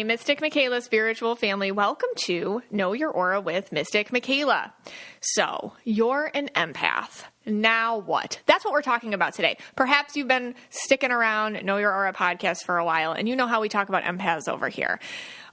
Hey, Mystic Michaela spiritual family, welcome to Know Your Aura with Mystic Michaela. So, you're an empath. Now what? That's what we're talking about today. Perhaps you've been sticking around Know Your Aura podcast for a while, and you know how we talk about empaths over here.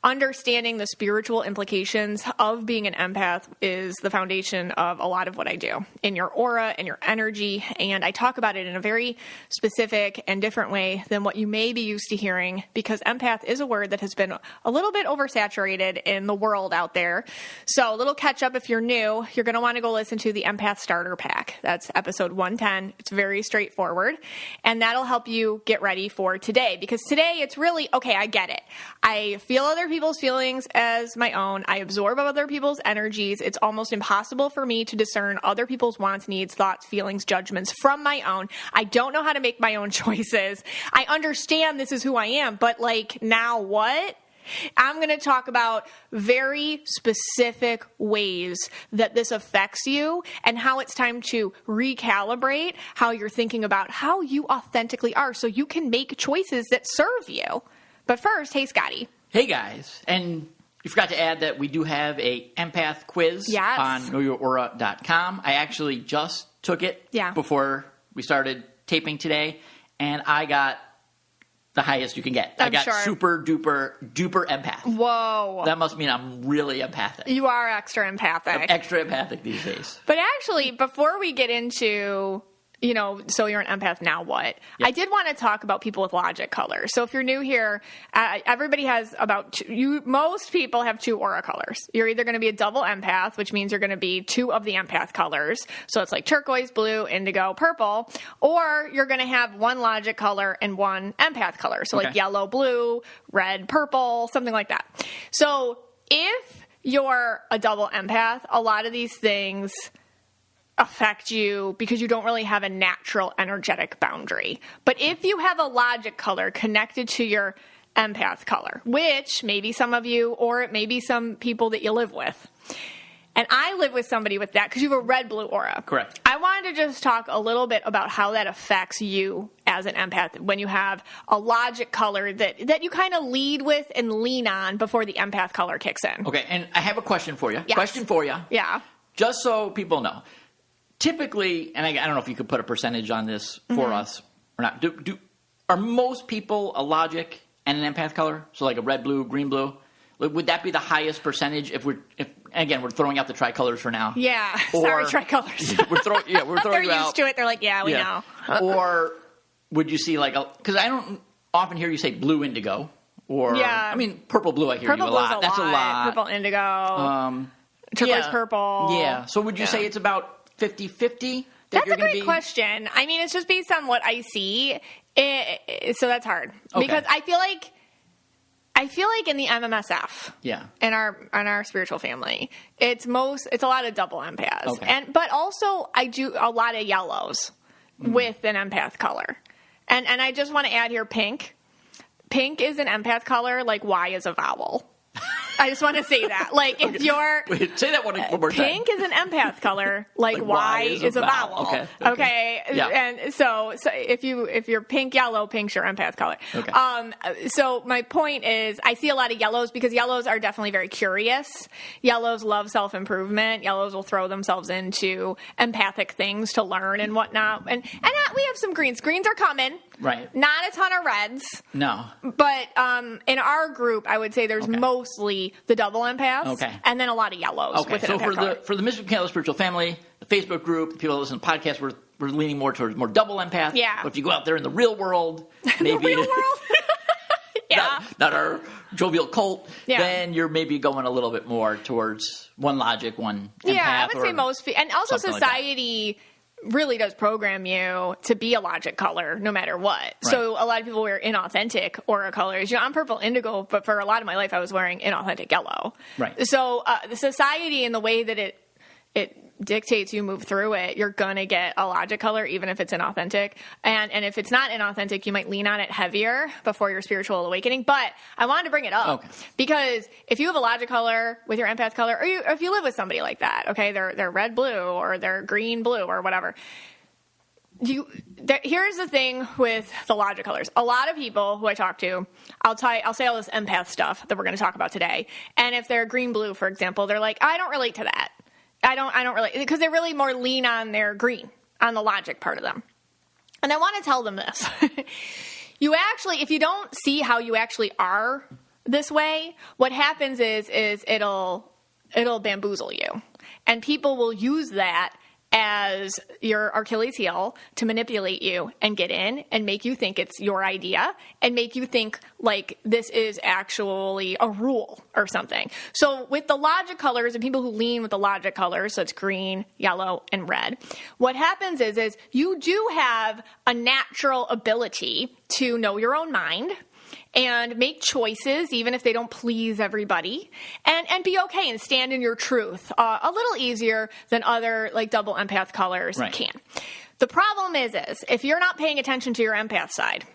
Understanding the spiritual implications of being an empath is the foundation of a lot of what I do in your aura and your energy. And I talk about it in a very specific and different way than what you may be used to hearing, because empath is a word that has been a little bit oversaturated in the world out there. So a little catch up if you're new, you're going to want to go listen to the Empath Starter Pack. That's episode 110. It's very straightforward. And that'll help you get ready for today, because today it's really, okay, I get it. I feel other people's feelings as my own. I absorb other people's energies. It's almost impossible for me to discern other people's wants, needs, thoughts, feelings, judgments from my own. I don't know how to make my own choices. I understand this is who I am, but like, now what? I'm going to talk about very specific ways that this affects you and how it's time to recalibrate how you're thinking about how you authentically are so you can make choices that serve you. But first, hey, Scotty. Hey, guys. And you forgot to add that we do have a Empath Quiz on knowyouraura.com. I actually just took it before we started taping today, and I got the highest you can get. I got super duper empath. Whoa. That must mean I'm really empathic. You are extra empathic. I'm extra empathic these days. But actually, before we get into, you know, so you're an empath, now what? Yep. I did want to talk about people with logic colors. So if you're new here, everybody has most people have two aura colors. You're either going to be a double empath, which means you're going to be two of the empath colors. So it's like turquoise, blue, indigo, purple, or you're going to have one logic color and one empath color. So like yellow, blue, red, purple, something like that. So if you're a double empath, a lot of these things affect you because you don't really have a natural energetic boundary. But if you have a logic color connected to your empath color, which maybe some of you, or it may be some people that you live with, and I live with somebody with that because you have a red-blue aura. Correct. I wanted to just talk a little bit about how that affects you as an empath when you have a logic color that you kind of lead with and lean on before the empath color kicks in. Okay, and I have a question for you. Yes. Question for you. Yeah. Just so people know. Typically, and I don't know if you could put a percentage on this for us or not, are most people a logic and an empath color? So like a red, blue, green, blue? Would that be the highest percentage if we're throwing out the tricolors for now? Yeah. Sorry, tricolors. we're throwing They're you out. used to it. They're like, yeah, we know. Or would you see because I don't often hear you say blue indigo or, I mean, purple blue I hear you a lot. That's a lot. Purple indigo. Turquoise purple. Yeah. So would you say it's about 50-50? That's a great question. I mean, it's just based on what I see. So that's hard. Okay. Because I feel like in the MMSF, in our spiritual family, it's a lot of double empaths. Okay. But also I do a lot of yellows with an empath color. And I just want to add here pink. Pink is an empath color like Y is a vowel. I just want to say that. Like, if you're... Wait, say that one more time. Pink is an empath color, like Y is a vowel. Okay. Yeah. And so if you're pink, yellow, pink's your empath color. Okay. So my point is, I see a lot of yellows because yellows are definitely very curious. Yellows love self-improvement. Yellows will throw themselves into empathic things to learn and whatnot. And we have some greens. Greens are coming. Right. Not a ton of reds. No. But in our group, I would say there's mostly the double empaths. Okay. And then a lot of yellows. Okay. So for the Mystic Michaela spiritual family, the Facebook group, the people that listen to podcasts, we're leaning more towards more double empath. Yeah. But if you go out there in the real world, maybe the real world. Yeah. Not our jovial cult, then you're maybe going a little bit more towards one logic, one empath. Yeah, I would say most people. And also society really does program you to be a logic color no matter what. Right. So a lot of people wear inauthentic aura colors. You know, I'm purple indigo, but for a lot of my life I was wearing inauthentic yellow. Right. So the society and the way that it dictates you move through it, you're going to get a logic color even if it's inauthentic. And if it's not inauthentic, you might lean on it heavier before your spiritual awakening. But I wanted to bring it up because if you have a logic color with your empath color, or if you live with somebody like that, okay, they're red blue or they're green blue or whatever, Here's the thing with the logic colors. A lot of people who I talk to, I'll say all this empath stuff that we're going to talk about today. And if they're green blue, for example, they're like, I don't relate to that. I don't relate, because they really more lean on their green, on the logic part of them. And I want to tell them this. You actually, if you don't see how you actually are this way, what happens is it'll bamboozle you. And people will use that as your Achilles heel to manipulate you and get in and make you think it's your idea and make you think like this is actually a rule or something. So with the logic colors and people who lean with the logic colors, so it's green, yellow, and red, what happens is you do have a natural ability to know your own mind and make choices, even if they don't please everybody, and be okay and stand in your truth a little easier than other like double empath colors can. The problem is if you're not paying attention to your empath side,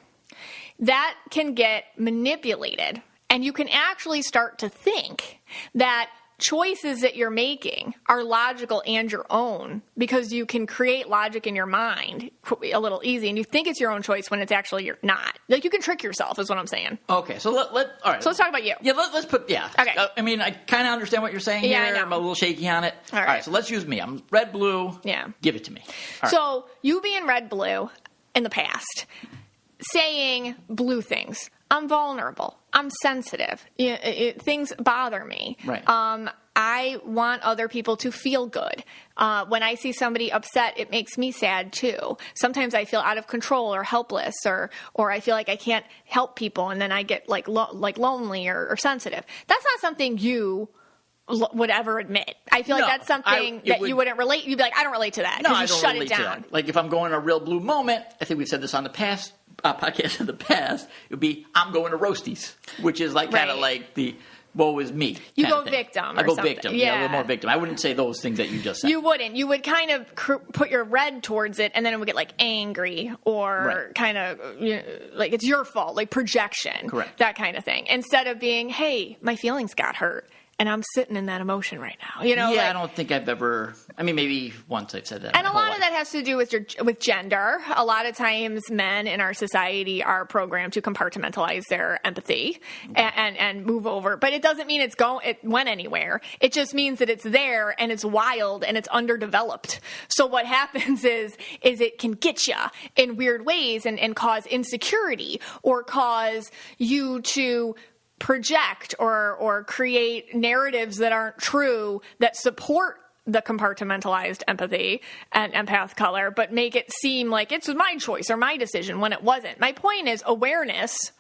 that can get manipulated, and you can actually start to think that choices that you're making are logical and your own, because you can create logic in your mind a little easy, and you think it's your own choice when it's actually you're not. Like, you can trick yourself is what I'm saying. Okay, so all right. So let's talk about you. Yeah, let's put, Okay. I mean, I kind of understand what you're saying here. I know. I'm a little shaky on it. All right, so let's use me. I'm red, blue. Yeah. Give it to me. All so right. You being red, blue in the past, saying blue things. I'm vulnerable. I'm sensitive. Things bother me. Right. I want other people to feel good. When I see somebody upset, it makes me sad too. Sometimes I feel out of control or helpless, or I feel like I can't help people, and then I get like lonely or sensitive. That's not something you would ever admit. I feel like that's something you wouldn't relate. You'd be like, I don't relate to that. No, I don't shut relate it down. To that. Like if I'm going a real blue moment, I think we've said this on the past podcast in the past, it would be I'm going to roasties, which is like kind of like the woe is me. You go victim. I go something. victim. Yeah, a little more victim. I wouldn't say those things that you just said. You wouldn't. You would kind of put your red towards it, and then it would get like angry or kind of like it's your fault, like projection. Correct. That kind of thing. Instead of being, hey, my feelings got hurt, and I'm sitting in that emotion right now. Yeah, I don't think I've ever. I mean, maybe once I've said that. And a lot of that has to do with gender. A lot of times, men in our society are programmed to compartmentalize their empathy and move over. But it doesn't mean it went anywhere. It just means that it's there and it's wild and it's underdeveloped. So what happens is it can get you in weird ways and cause insecurity or cause you to project or create narratives that aren't true that support the compartmentalized empathy and empath color, but make it seem like it's my choice or my decision when it wasn't. My point is awareness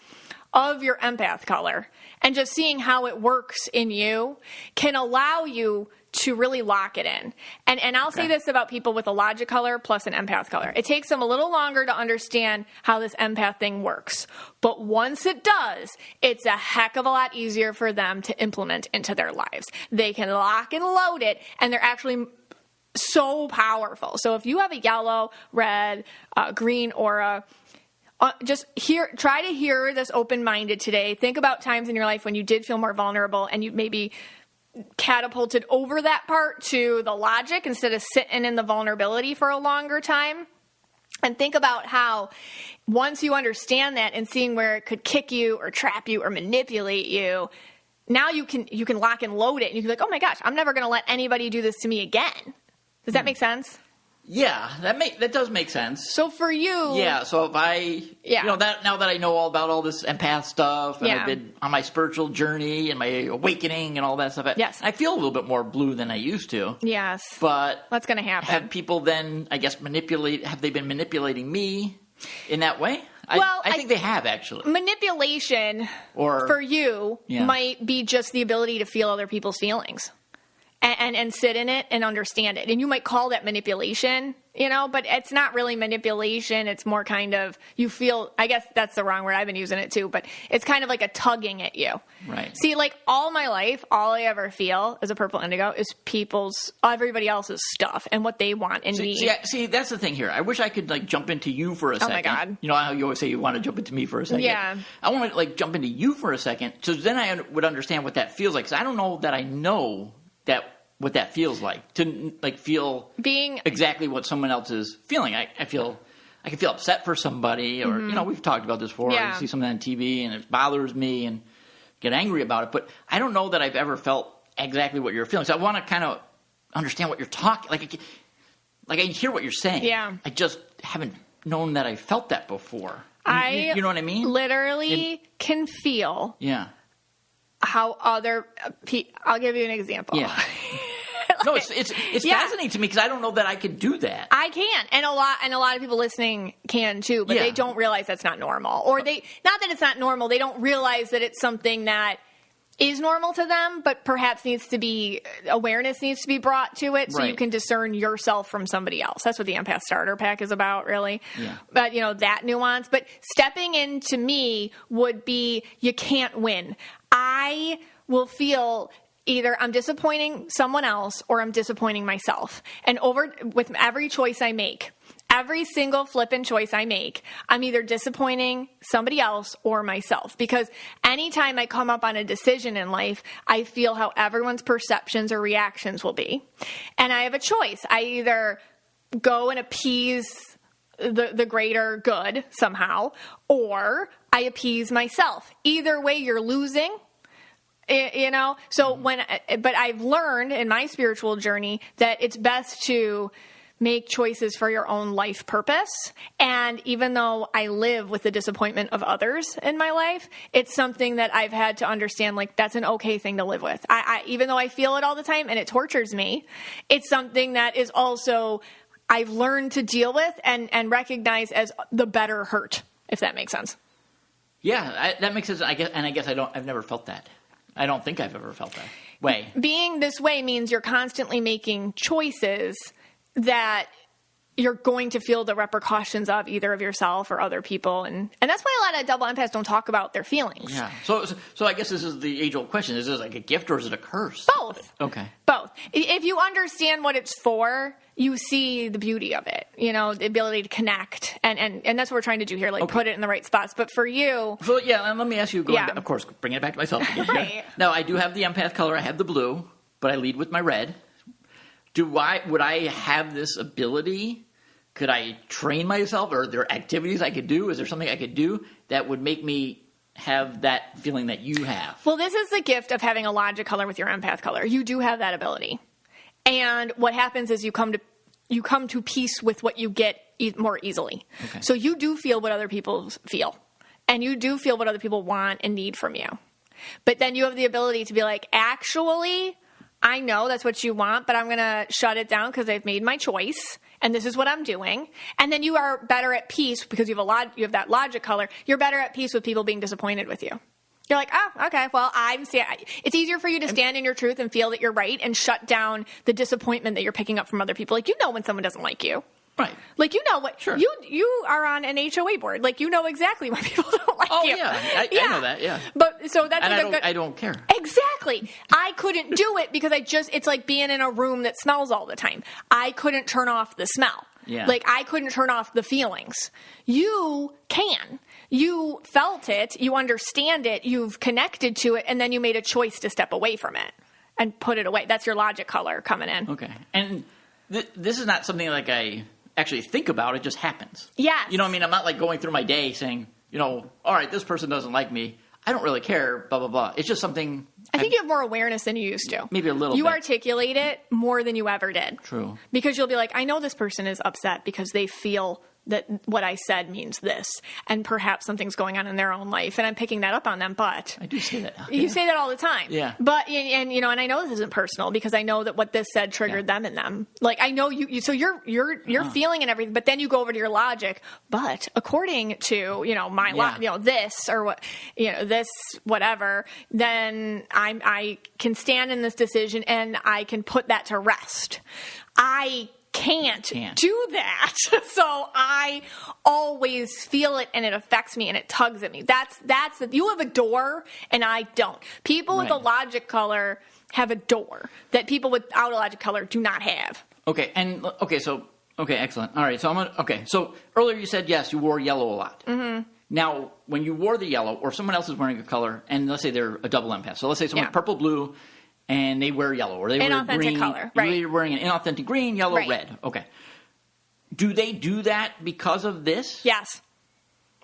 of your empath color and just seeing how it works in you can allow you to really lock it in. And I'll say this about people with a logic color plus an empath color. It takes them a little longer to understand how this empath thing works. But once it does, it's a heck of a lot easier for them to implement into their lives. They can lock and load it, and they're actually so powerful. So if you have a yellow, red, green aura, try to hear this open-minded today. Think about times in your life when you did feel more vulnerable and you maybe catapulted over that part to the logic instead of sitting in the vulnerability for a longer time. And think about how once you understand that and seeing where it could kick you or trap you or manipulate you, now you can lock and load it and you can be like, oh my gosh, I'm never going to let anybody do this to me again. Does that make sense? Yeah, that does make sense. So for you... Yeah, so if I... now that I know all about all this empath stuff, and I've been on my spiritual journey and my awakening and all that stuff, I feel a little bit more blue than I used to. Yes. But... what's going to happen? Have people then, I guess, have they been manipulating me in that way? Well, I think they have, actually. Manipulation for you might be just the ability to feel other people's feelings. And sit in it and understand it. And you might call that manipulation, but it's not really manipulation. It's more kind of, you feel, I guess that's the wrong word. I've been using it too, but it's kind of like a tugging at you. Right. See, like all my life, all I ever feel as a purple indigo is everybody else's stuff and what they want and need. See, that's the thing here. I wish I could like jump into you for a second. Oh my God. You know how you always say you want to jump into me for a second? Yeah. I want to like jump into you for a second. So then I would understand what that feels like. Because I don't know that I know what that feels like to like feel being exactly what someone else is feeling. I feel I can feel upset for somebody, or we've talked about this before. Yeah. I see something on TV and it bothers me and get angry about it. But I don't know that I've ever felt exactly what you're feeling. So I want to kind of understand what you're talking. Like I hear what you're saying. Yeah. I just haven't known that I felt that before. You know what I mean? Literally can feel. Yeah. How other people. I'll give you an example. Yeah. No, it's fascinating to me because I don't know that I could do that. I can, and a lot of people listening can too, but they don't realize that's not normal, or not that it's not normal. They don't realize that it's something that is normal to them, but perhaps awareness needs to be brought to it, so you can discern yourself from somebody else. That's what the Empath Starter Pack is about, really. Yeah. But that nuance. But stepping into me would be, you can't win. I will feel either I'm disappointing someone else or I'm disappointing myself. And with every choice I make, every single flippin' choice I make, I'm either disappointing somebody else or myself. Because anytime I come up on a decision in life, I feel how everyone's perceptions or reactions will be. And I have a choice. I either go and appease the greater good somehow, or I appease myself. Either way, you're losing. So but I've learned in my spiritual journey that it's best to make choices for your own life purpose. And even though I live with the disappointment of others in my life, it's something that I've had to understand, like, that's an okay thing to live with. Even though I feel it all the time and it tortures me, it's something that is also I've learned to deal with and recognize as the better hurt, if that makes sense. Yeah, that makes sense. I guess I've never felt that. I don't think I've ever felt that way. Being this way means you're constantly making choices that you're going to feel the repercussions of, either of yourself or other people. And that's why a lot of double empaths don't talk about their feelings. Yeah. So I guess this is the age-old question. Is this like a gift or is it a curse? Both. Okay. Both. If you understand what it's for, you see the beauty of it, the ability to connect. And that's what we're trying to do here, put it in the right spots. But for you... So, and let me ask you, of course, bringing it back to myself again. Right. Now, I do have the empath color. I have the blue, but I lead with my red. Would I have this ability? Could I train myself? Or are there activities I could do? Is there something I could do that would make me have that feeling that you have? Well, this is the gift of having a logic color with your empath color. You do have that ability. And what happens is you come to peace with what you get more easily. Okay. So you do feel what other people feel. And you do feel what other people want and need from you. But then you have the ability to be like, actually, I know that's what you want, but I'm going to shut it down because I've made my choice. And this is what I'm doing. And then you are better at peace because you have that logic color. You're better at peace with people being disappointed with you. You're like, oh, okay, well, it's easier for you to stand in your truth and feel that you're right and shut down the disappointment that you're picking up from other people. Like, when someone doesn't like you. Right. Like, what, sure. You are on an HOA board. Like, exactly when people don't like you. Oh, yeah. I know that, yeah. But, so that's I don't care. Exactly. I couldn't do it because it's like being in a room that smells all the time. I couldn't turn off the smell. Yeah. Like, I couldn't turn off the feelings. You can. You felt it, you understand it, you've connected to it, and then you made a choice to step away from it and put it away. That's your logic color coming in. Okay. And this is not something like I actually think about. It just happens. Yes. You know what I mean? I'm not like going through my day saying, all right, this person doesn't like me. I don't really care, blah, blah, blah. It's just something... I think you have more awareness than you used to. Maybe a little bit. You articulate it more than you ever did. True. Because you'll be like, I know this person is upset because they feel that what I said means this, and perhaps something's going on in their own life, and I'm picking that up on them, but... I do say that. You say that all the time. Yeah. But, and I know this isn't personal, because I know that what this said triggered them and them. Like, I know so you're feeling and everything, but then you go over to your logic, but according to, this, or what, this, whatever, then I can stand in this decision, and I can put that to rest. I can't do that. So I always feel it, and it affects me, and it tugs at me. That's you have a door and I don't. People with a logic color have a door that people without a logic color do not have. Okay. Excellent. All right. So earlier you said, yes, you wore yellow a lot. Mm-hmm. Now, when you wore the yellow, or someone else is wearing a color, and let's say they're a double empath. So let's say someone's purple, blue, and they wear yellow, or they wear green. Color, right? You're wearing an inauthentic green, yellow, red. Okay. Do they do that because of this? Yes.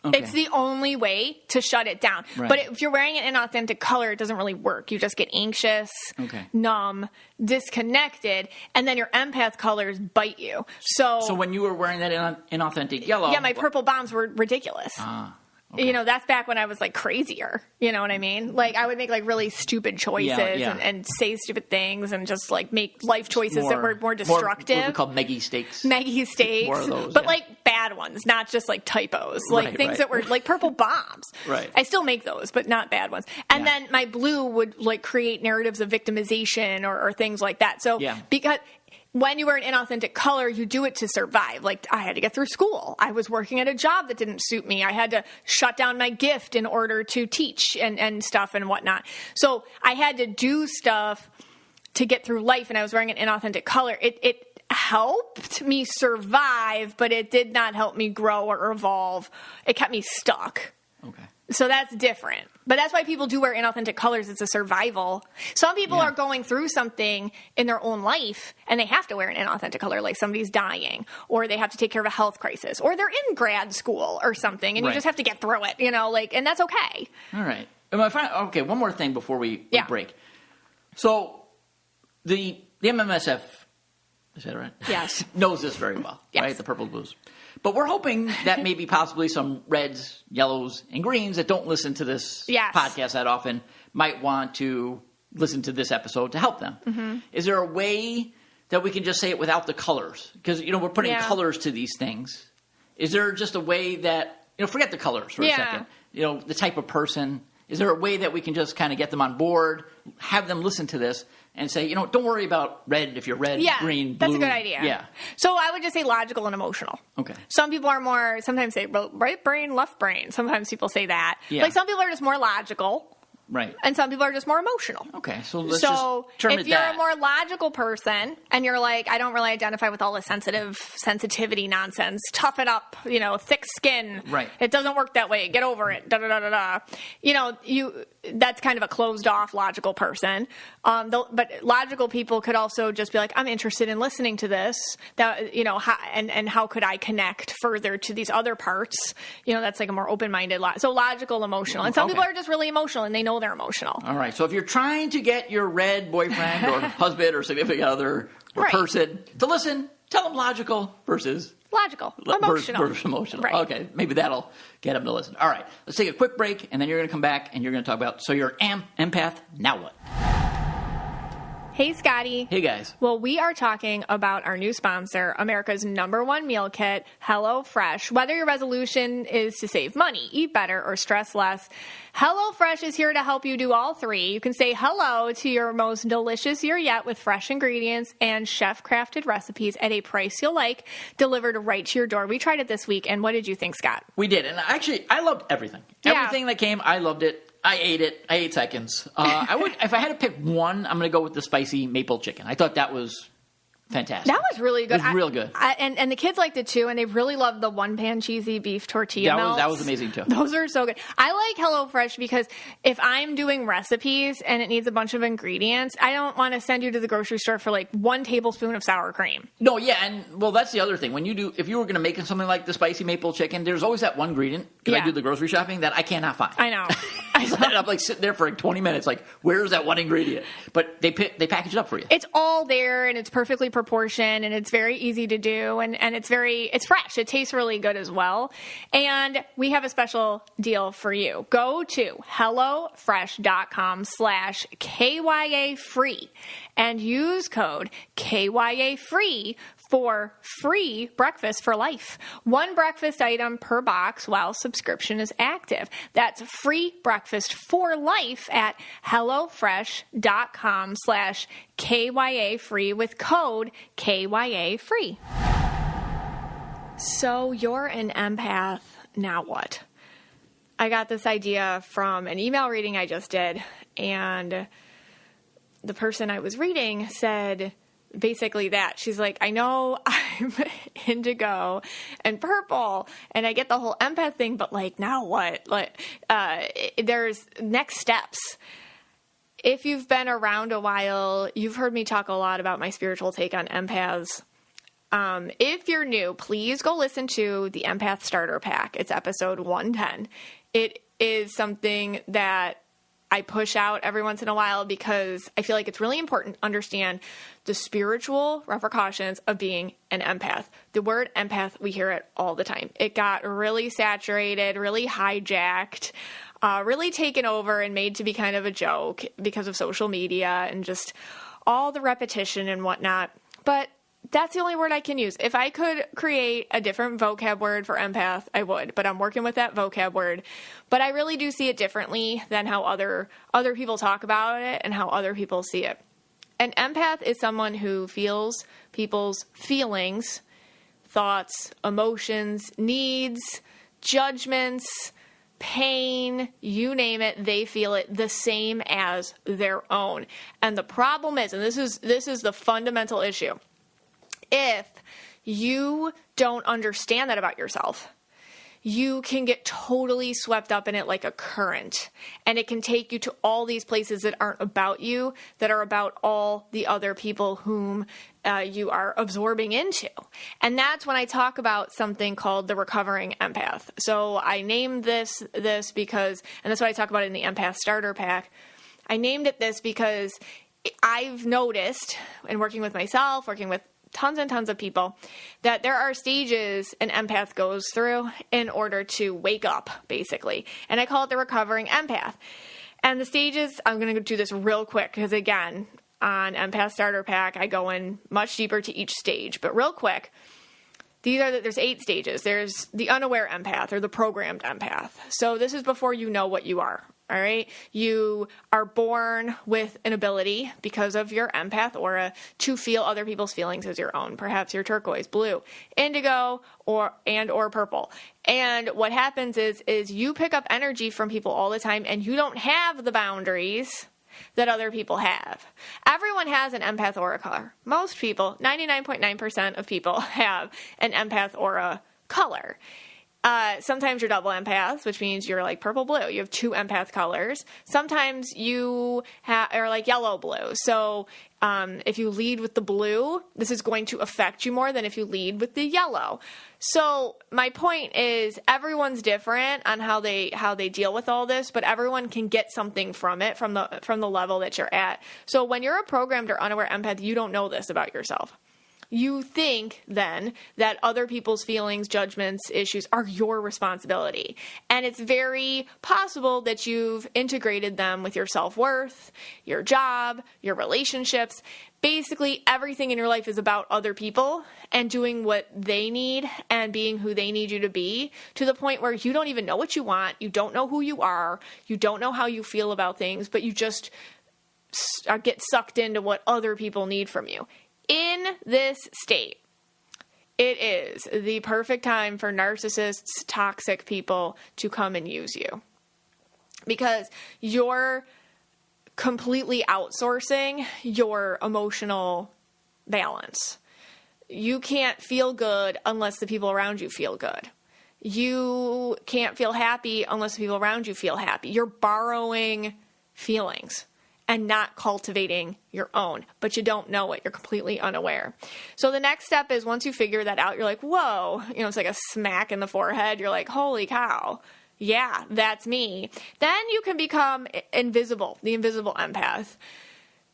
Okay. It's the only way to shut it down. Right. But if you're wearing it in authentic color, it doesn't really work. You just get anxious, numb, disconnected, and then your empath colors bite you. So when you were wearing that in authentic yellow... Yeah, my purple bombs were ridiculous. Okay. You know, that's back when I was like crazier. You know what I mean? Like I would make like really stupid choices and say stupid things and just like make life choices that were more destructive. What we call Maggie Steaks. Maggie Steaks. More of those, but like bad ones, not just like typos. Like things that were like purple bombs. Right. I still make those, but not bad ones. And then my blue would like create narratives of victimization or things like that. So because... When you wear an inauthentic color, you do it to survive. Like, I had to get through school. I was working at a job that didn't suit me. I had to shut down my gift in order to teach and stuff and whatnot. So I had to do stuff to get through life, and I was wearing an inauthentic color. It helped me survive, but it did not help me grow or evolve. It kept me stuck. Okay. So that's different. But that's why people do wear inauthentic colors. It's a survival. Some people are going through something in their own life, and they have to wear an inauthentic color, like somebody's dying, or they have to take care of a health crisis, or they're in grad school or something, and you just have to get through it, you know, like, and that's okay. All right. Okay, one more thing before we break. So the MMSF, is that right? Yes. knows this very well, right? The purple blues. But we're hoping that maybe possibly some reds, yellows, and greens that don't listen to this podcast that often might want to listen to this episode to help them. Mm-hmm. Is there a way that we can just say it without the colors? Because, you know, we're putting colors to these things. Is there just a way that, you know, forget the colors for a second. You know, the type of person. Is there a way that we can just kind of get them on board, have them listen to this, and say, you know, don't worry about red if you're red, green, blue. That's a good idea. Yeah. So I would just say logical and emotional. Okay. Some people are more, sometimes say right brain, left brain. Sometimes people say that. Yeah. Like some people are just more logical. Right. And some people are just more emotional. Okay, so let's just term it that. If you're a more logical person and you're like, I don't really identify with all the sensitivity nonsense, tough it up, you know, thick skin. Right. It doesn't work that way. Get over it. Da-da-da-da-da. You know, that's kind of a closed off logical person. But logical people could also just be like, I'm interested in listening to this. That, you know, and how could I connect further to these other parts? You know, that's like a more open-minded so logical, emotional. And some people are just really emotional and they know they're emotional. All right. So if you're trying to get your red boyfriend or husband or significant other or person to listen, tell them logical versus logical, emotional. Versus emotional. Right. Okay. Maybe that'll get them to listen. All right. Let's take a quick break, and then you're going to come back and you're going to talk about, so you're an empath, now what? Hey, Scotty. Hey, guys. Well, we are talking about our new sponsor, America's #1 meal kit, HelloFresh. Whether your resolution is to save money, eat better, or stress less, HelloFresh is here to help you do all three. You can say hello to your most delicious year yet with fresh ingredients and chef-crafted recipes at a price you'll like, delivered right to your door. We tried it this week, and what did you think, Scott? We did, and actually, I loved everything. Everything that came, I loved it. I ate it. I ate seconds. I would, if I had to pick one, I'm going to go with the spicy maple chicken. I thought that was fantastic. That was really good. It was real good. And the kids liked it too, and they really loved the one-pan cheesy beef tortilla melts. That was amazing too. Those are so good. I like HelloFresh because if I'm doing recipes and it needs a bunch of ingredients, I don't want to send you to the grocery store for like 1 tablespoon of sour cream. No, yeah, and well, that's the other thing. When you do, if you were going to make something like the spicy maple chicken, there's always that one ingredient, because I do the grocery shopping, that I cannot find. I know. I'm like sitting there for like 20 minutes, like, where's that one ingredient? But they package it up for you. It's all there, and it's perfectly proportioned, and it's very easy to do, and it's fresh. It tastes really good as well. And we have a special deal for you. Go to HelloFresh.com/KYA free and use code KYA free for free breakfast for life. 1 breakfast item per box while subscription is active. That's free breakfast for life at HelloFresh.com/KYA free with code KYA free. So you're an empath, now what? I got this idea from an email reading I just did, and the person I was reading said basically that. She's like, I know I'm indigo and purple, and I get the whole empath thing, but like, now what? Like, there's next steps. If you've been around a while, you've heard me talk a lot about my spiritual take on empaths. If you're new, please go listen to the Empath Starter Pack. It's episode 110. It is something that I push out every once in a while because I feel like it's really important to understand the spiritual repercussions of being an empath. The word empath, we hear it all the time. It got really saturated, really hijacked, really taken over and made to be kind of a joke because of social media and just all the repetition and whatnot. But that's the only word I can use. If I could create a different vocab word for empath, I would, but I'm working with that vocab word. But I really do see it differently than how other people talk about it and how other people see it. An empath is someone who feels people's feelings, thoughts, emotions, needs, judgments, pain, you name it, they feel it the same as their own. And the problem is, and this is the fundamental issue, if you don't understand that about yourself, you can get totally swept up in it like a current. And it can take you to all these places that aren't about you, that are about all the other people whom you are absorbing into. And that's when I talk about something called the recovering empath. So I named this because, and that's what I talk about in the Empath Starter Pack. I named it this because I've noticed, in working with myself, working with tons and tons of people, that there are stages an empath goes through in order to wake up, basically. And I call it the recovering empath. And the stages, I'm going to do this real quick because, again, on Empath Starter Pack, I go in much deeper to each stage. But real quick, there's 8 stages. There's the unaware empath or the programmed empath. So this is before you know what you are. All right. You are born with an ability because of your empath aura to feel other people's feelings as your own. Perhaps you're turquoise, blue, indigo, or purple. And what happens is you pick up energy from people all the time and you don't have the boundaries that other people have. Everyone has an empath aura color. Most people, 99.9% of people have an empath aura color. Sometimes you're double empaths, which means you're like purple blue. You have 2 empath colors. Sometimes you are like yellow blue. So if you lead with the blue, this is going to affect you more than if you lead with the yellow. So my point is everyone's different on how they deal with all this, but everyone can get something from it from the level that you're at. So when you're a programmed or unaware empath, you don't know this about yourself. You think then that other people's feelings, judgments, issues are your responsibility. And it's very possible that you've integrated them with your self-worth, your job, your relationships. Basically, everything in your life is about other people and doing what they need and being who they need you to be, to the point where you don't even know what you want, you don't know who you are, you don't know how you feel about things, but you just get sucked into what other people need from you. In this state, it is the perfect time for narcissists, toxic people to come and use you. Because you're completely outsourcing your emotional balance. You can't feel good unless the people around you feel good. You can't feel happy unless the people around you feel happy. You're borrowing feelings and not cultivating your own, but you don't know it. You're completely unaware. So the next step is, once you figure that out, you're like, whoa, it's like a smack in the forehead. You're like, holy cow. Yeah, that's me. Then you can become invisible, the invisible empath.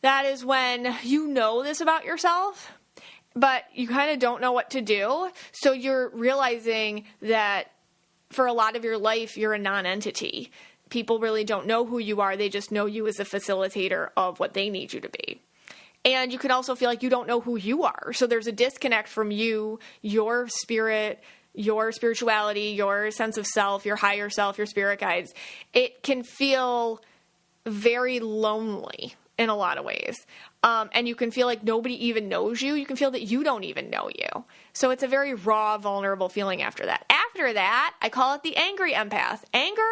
That is when you know this about yourself, but you kind of don't know what to do. So you're realizing that for a lot of your life, you're a non-entity. People really don't know who you are. They just know you as a facilitator of what they need you to be. And you can also feel like you don't know who you are. So there's a disconnect from you, your spirit, your spirituality, your sense of self, your higher self, your spirit guides. It can feel very lonely in a lot of ways. And you can feel like nobody even knows you. You can feel that you don't even know you. So it's a very raw, vulnerable feeling after that. After that, I call it the angry empath. Anger,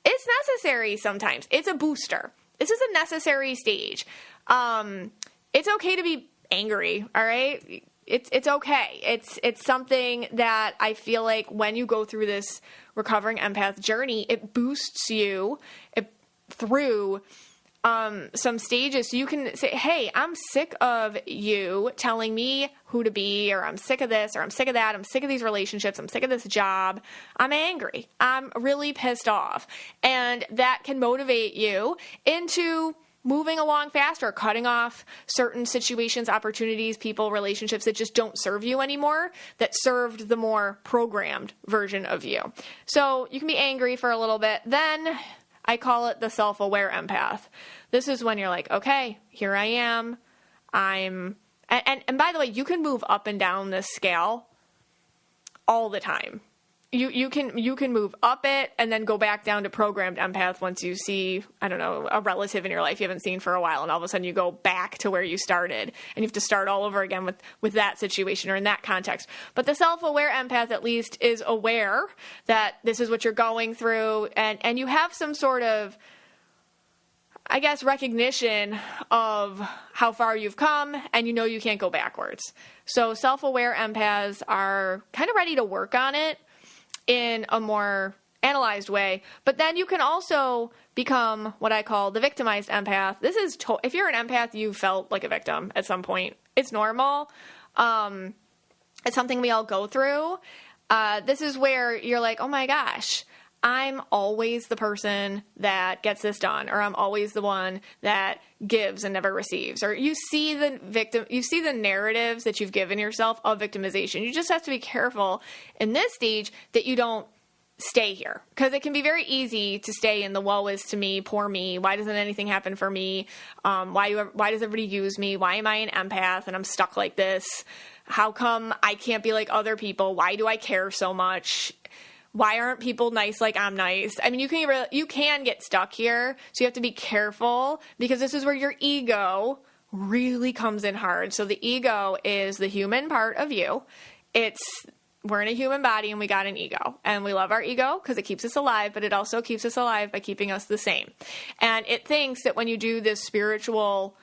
it's necessary sometimes. It's a booster. This is a necessary stage. It's okay to be angry, all right? It's okay. It's something that I feel like when you go through this recovering empath journey, it boosts you through some stages. So you can say, hey, I'm sick of you telling me who to be, or I'm sick of this, or I'm sick of that. I'm sick of these relationships. I'm sick of this job. I'm angry. I'm really pissed off. And that can motivate you into moving along faster, cutting off certain situations, opportunities, people, relationships that just don't serve you anymore, that served the more programmed version of you. So you can be angry for a little bit. Then I call it the self-aware empath. This is when you're like, okay, here I am. And by the way, you can move up and down this scale all the time. You can move up it and then go back down to programmed empath once you see, I don't know, a relative in your life you haven't seen for a while, and all of a sudden you go back to where you started and you have to start all over again with that situation or in that context. But the self-aware empath at least is aware that this is what you're going through, and you have some sort of, I guess, recognition of how far you've come, and you know you can't go backwards. So self-aware empaths are kind of ready to work on it in a more analyzed way. But then you can also become what I call the victimized empath. This is, if you're an empath, you felt like a victim at some point. It's normal. It's something we all go through. This is where you're like, oh my gosh, I'm always the person that gets this done, or I'm always the one that gives and never receives. Or you see the narratives that you've given yourself of victimization. You just have to be careful in this stage that you don't stay here, because it can be very easy to stay in the woe is to me, poor me. Why doesn't anything happen for me? Why does everybody use me? Why am I an empath and I'm stuck like this? How come I can't be like other people? Why do I care so much? Why aren't people nice like I'm nice? I mean, you can get stuck here, so you have to be careful, because this is where your ego really comes in hard. So the ego is the human part of you. We're in a human body and we got an ego, and we love our ego because it keeps us alive, but it also keeps us alive by keeping us the same. And it thinks that when you do this spiritual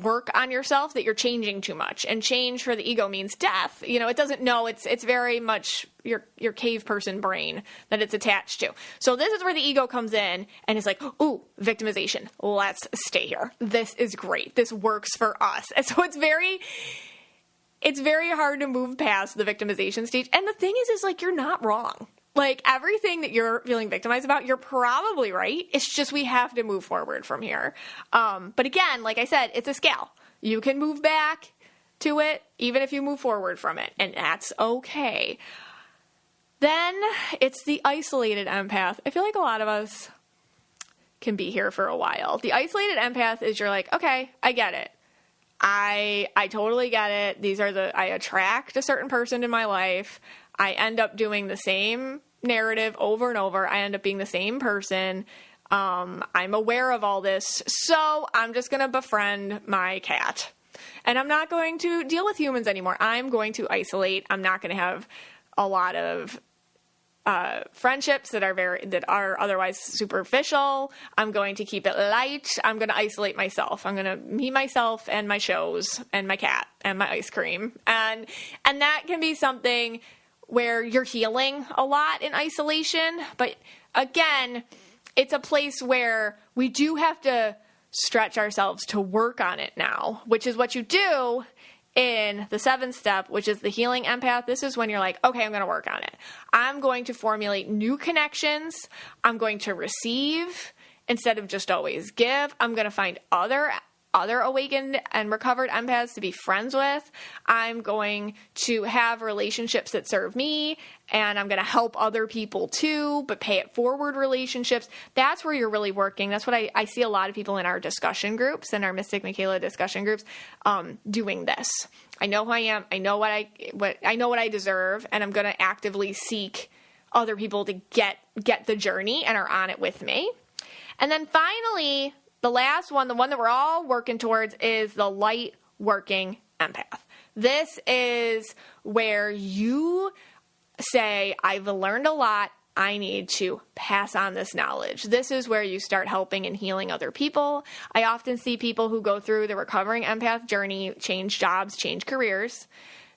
work on yourself that you're changing too much, and change for the ego means death. It doesn't know. It's very much your cave person brain that it's attached to. So this is where the ego comes in and is like, ooh, victimization. Let's stay here. This is great. This works for us. And so it's very hard to move past the victimization stage. And the thing is like, you're not wrong. Like, everything that you're feeling victimized about, you're probably right. It's just we have to move forward from here. But again, like I said, it's a scale. You can move back to it, even if you move forward from it, and that's okay. Then it's the isolated empath. I feel like a lot of us can be here for a while. The isolated empath is, you're like, okay, I get it. I totally get it. I attract a certain person in my life. I end up doing the same narrative over and over. I end up being the same person. I'm aware of all this. So I'm just going to befriend my cat. And I'm not going to deal with humans anymore. I'm going to isolate. I'm not going to have a lot of friendships that are otherwise superficial. I'm going to keep it light. I'm going to isolate myself. I'm going to me, myself, and my shows, and my cat, and my ice cream. And that can be something where you're healing a lot in isolation. But again, it's a place where we do have to stretch ourselves to work on it now, which is what you do in the 7th step, which is the healing empath. This is when you're like, okay, I'm going to work on it. I'm going to formulate new connections. I'm going to receive instead of just always give. I'm going to find other awakened and recovered empaths to be friends with. I'm going to have relationships that serve me, and I'm going to help other people too, but pay it forward relationships. That's where you're really working. That's what I see a lot of people in our discussion groups, in our Mystic Michaela discussion groups, doing this. I know who I am. I know what I deserve, and I'm going to actively seek other people to get the journey and are on it with me. And then finally, the last one, the one that we're all working towards, is the light working empath. This is where you say, I've learned a lot. I need to pass on this knowledge. This is where you start helping and healing other people. I often see people who go through the recovering empath journey, change jobs, change careers,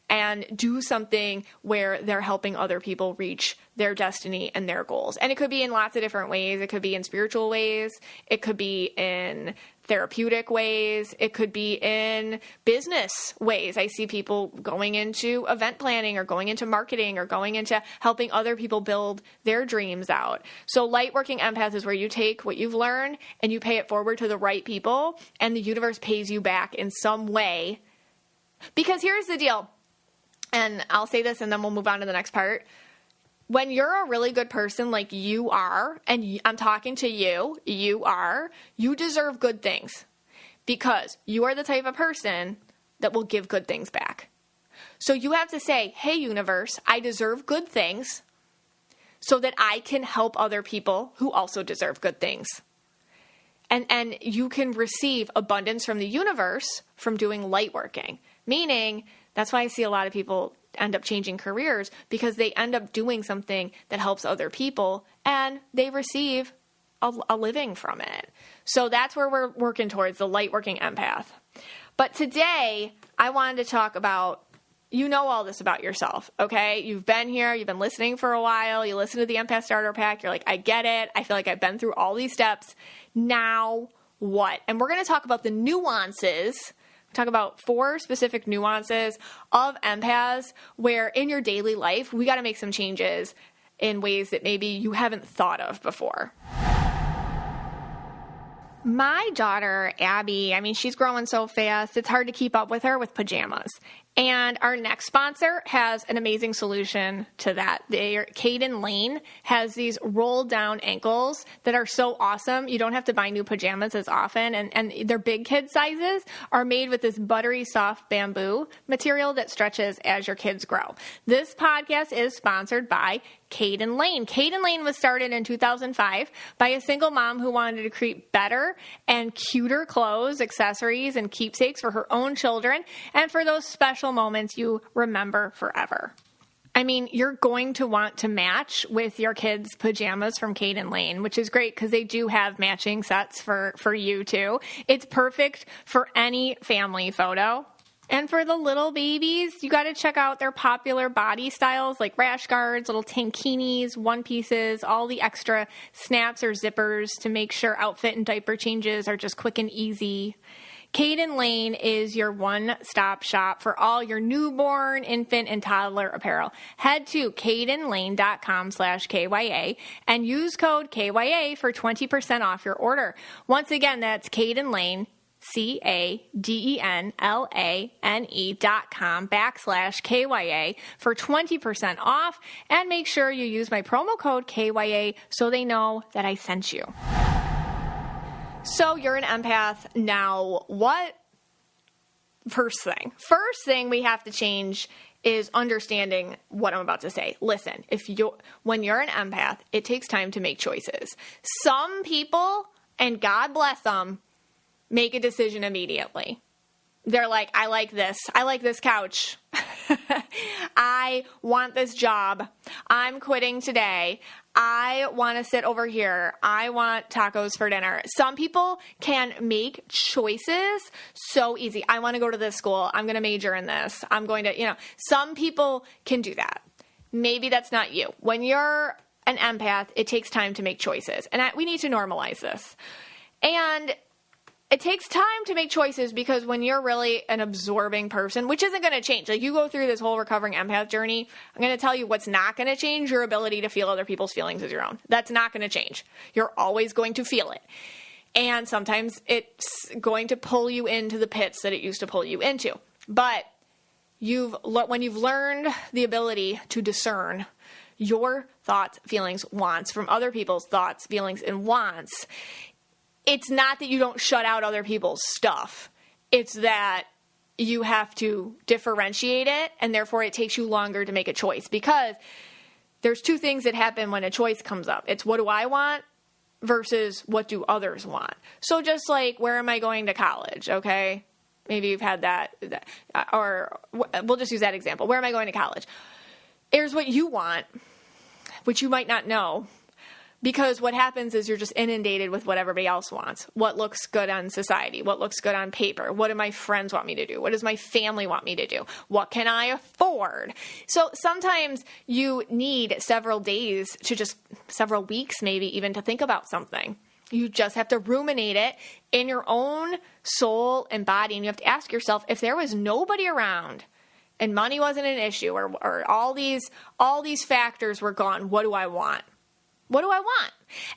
and do something where they're helping other people reach their destiny and their goals. And it could be in lots of different ways. It could be in spiritual ways. It could be in therapeutic ways. It could be in business ways. I see people going into event planning or going into marketing or going into helping other people build their dreams out. So light working empath is where you take what you've learned and you pay it forward to the right people, and the universe pays you back in some way. Because here's the deal, and I'll say this and then we'll move on to the next part. When you're a really good person like you are, and I'm talking to you, you deserve good things because you are the type of person that will give good things back. So you have to say, hey, universe, I deserve good things so that I can help other people who also deserve good things. And you can receive abundance from the universe from doing light working, meaning that's why I see a lot of people end up changing careers, because they end up doing something that helps other people and they receive a living from it. So that's where we're working towards, the light working empath. But today I wanted to talk about, you know all this about yourself, okay? You've been here, you've been listening for a while, you listen to the Empath Starter Pack, you're like, I get it, I feel like I've been through all these steps. Now what? And we're going to talk about the nuances. Talk about 4 specific nuances of empaths where in your daily life, we got to make some changes in ways that maybe you haven't thought of before. My daughter, Abby, she's growing so fast, it's hard to keep up with her with pajamas. And our next sponsor has an amazing solution to that. Caden Lane has these roll down ankles that are so awesome. You don't have to buy new pajamas as often. And their big kid sizes are made with this buttery soft bamboo material that stretches as your kids grow. This podcast is sponsored by Caden Lane. Caden Lane was started in 2005 by a single mom who wanted to create better and cuter clothes, accessories, and keepsakes for her own children and for those special moments you remember forever. You're going to want to match with your kids' pajamas from Caden Lane, which is great because they do have matching sets for you too. It's perfect for any family photo. And for the little babies, you got to check out their popular body styles like rash guards, little tankinis, one pieces, all the extra snaps or zippers to make sure outfit and diaper changes are just quick and easy. Caden Lane is your one-stop shop for all your newborn, infant, and toddler apparel. Head to cadenlane.com/KYA and use code KYA for 20% off your order. Once again, that's Caden Lane, CADENLANE.com/KYA for 20% off, and make sure you use my promo code KYA so they know that I sent you. So you're an empath. Now what? First thing we have to change is understanding what I'm about to say. Listen, when you're an empath, it takes time to make choices. Some people, and God bless them, make a decision immediately. They're like, I like this couch. I want this job. I'm quitting today. I want to sit over here. I want tacos for dinner. Some people can make choices so easy. I want to go to this school. I'm going to major in this. I'm going to, some people can do that. Maybe that's not you. When you're an empath, it takes time to make choices. And we need to normalize this. And it takes time to make choices because when you're really an absorbing person, which isn't going to change, like you go through this whole recovering empath journey, I'm going to tell you what's not going to change. Your ability to feel other people's feelings as your own. That's not going to change. You're always going to feel it. And sometimes it's going to pull you into the pits that it used to pull you into. But when you've learned the ability to discern your thoughts, feelings, wants from other people's thoughts, feelings, and wants, it's not that you don't shut out other people's stuff. It's that you have to differentiate it, and therefore it takes you longer to make a choice. Because there's 2 things that happen when a choice comes up. It's what do I want versus what do others want. So just like, where am I going to college, okay? Maybe you've had that, or we'll just use that example. Where am I going to college? Here's what you want, which you might not know, Because what happens is you're just inundated with what everybody else wants. What looks good on society? What looks good on paper? What do my friends want me to do? What does my family want me to do? What can I afford? So sometimes you need several days to just several weeks, maybe even to think about something. You just have to ruminate it in your own soul and body. And you have to ask yourself, if there was nobody around and money wasn't an issue or all these factors were gone, what do I want? What do I want?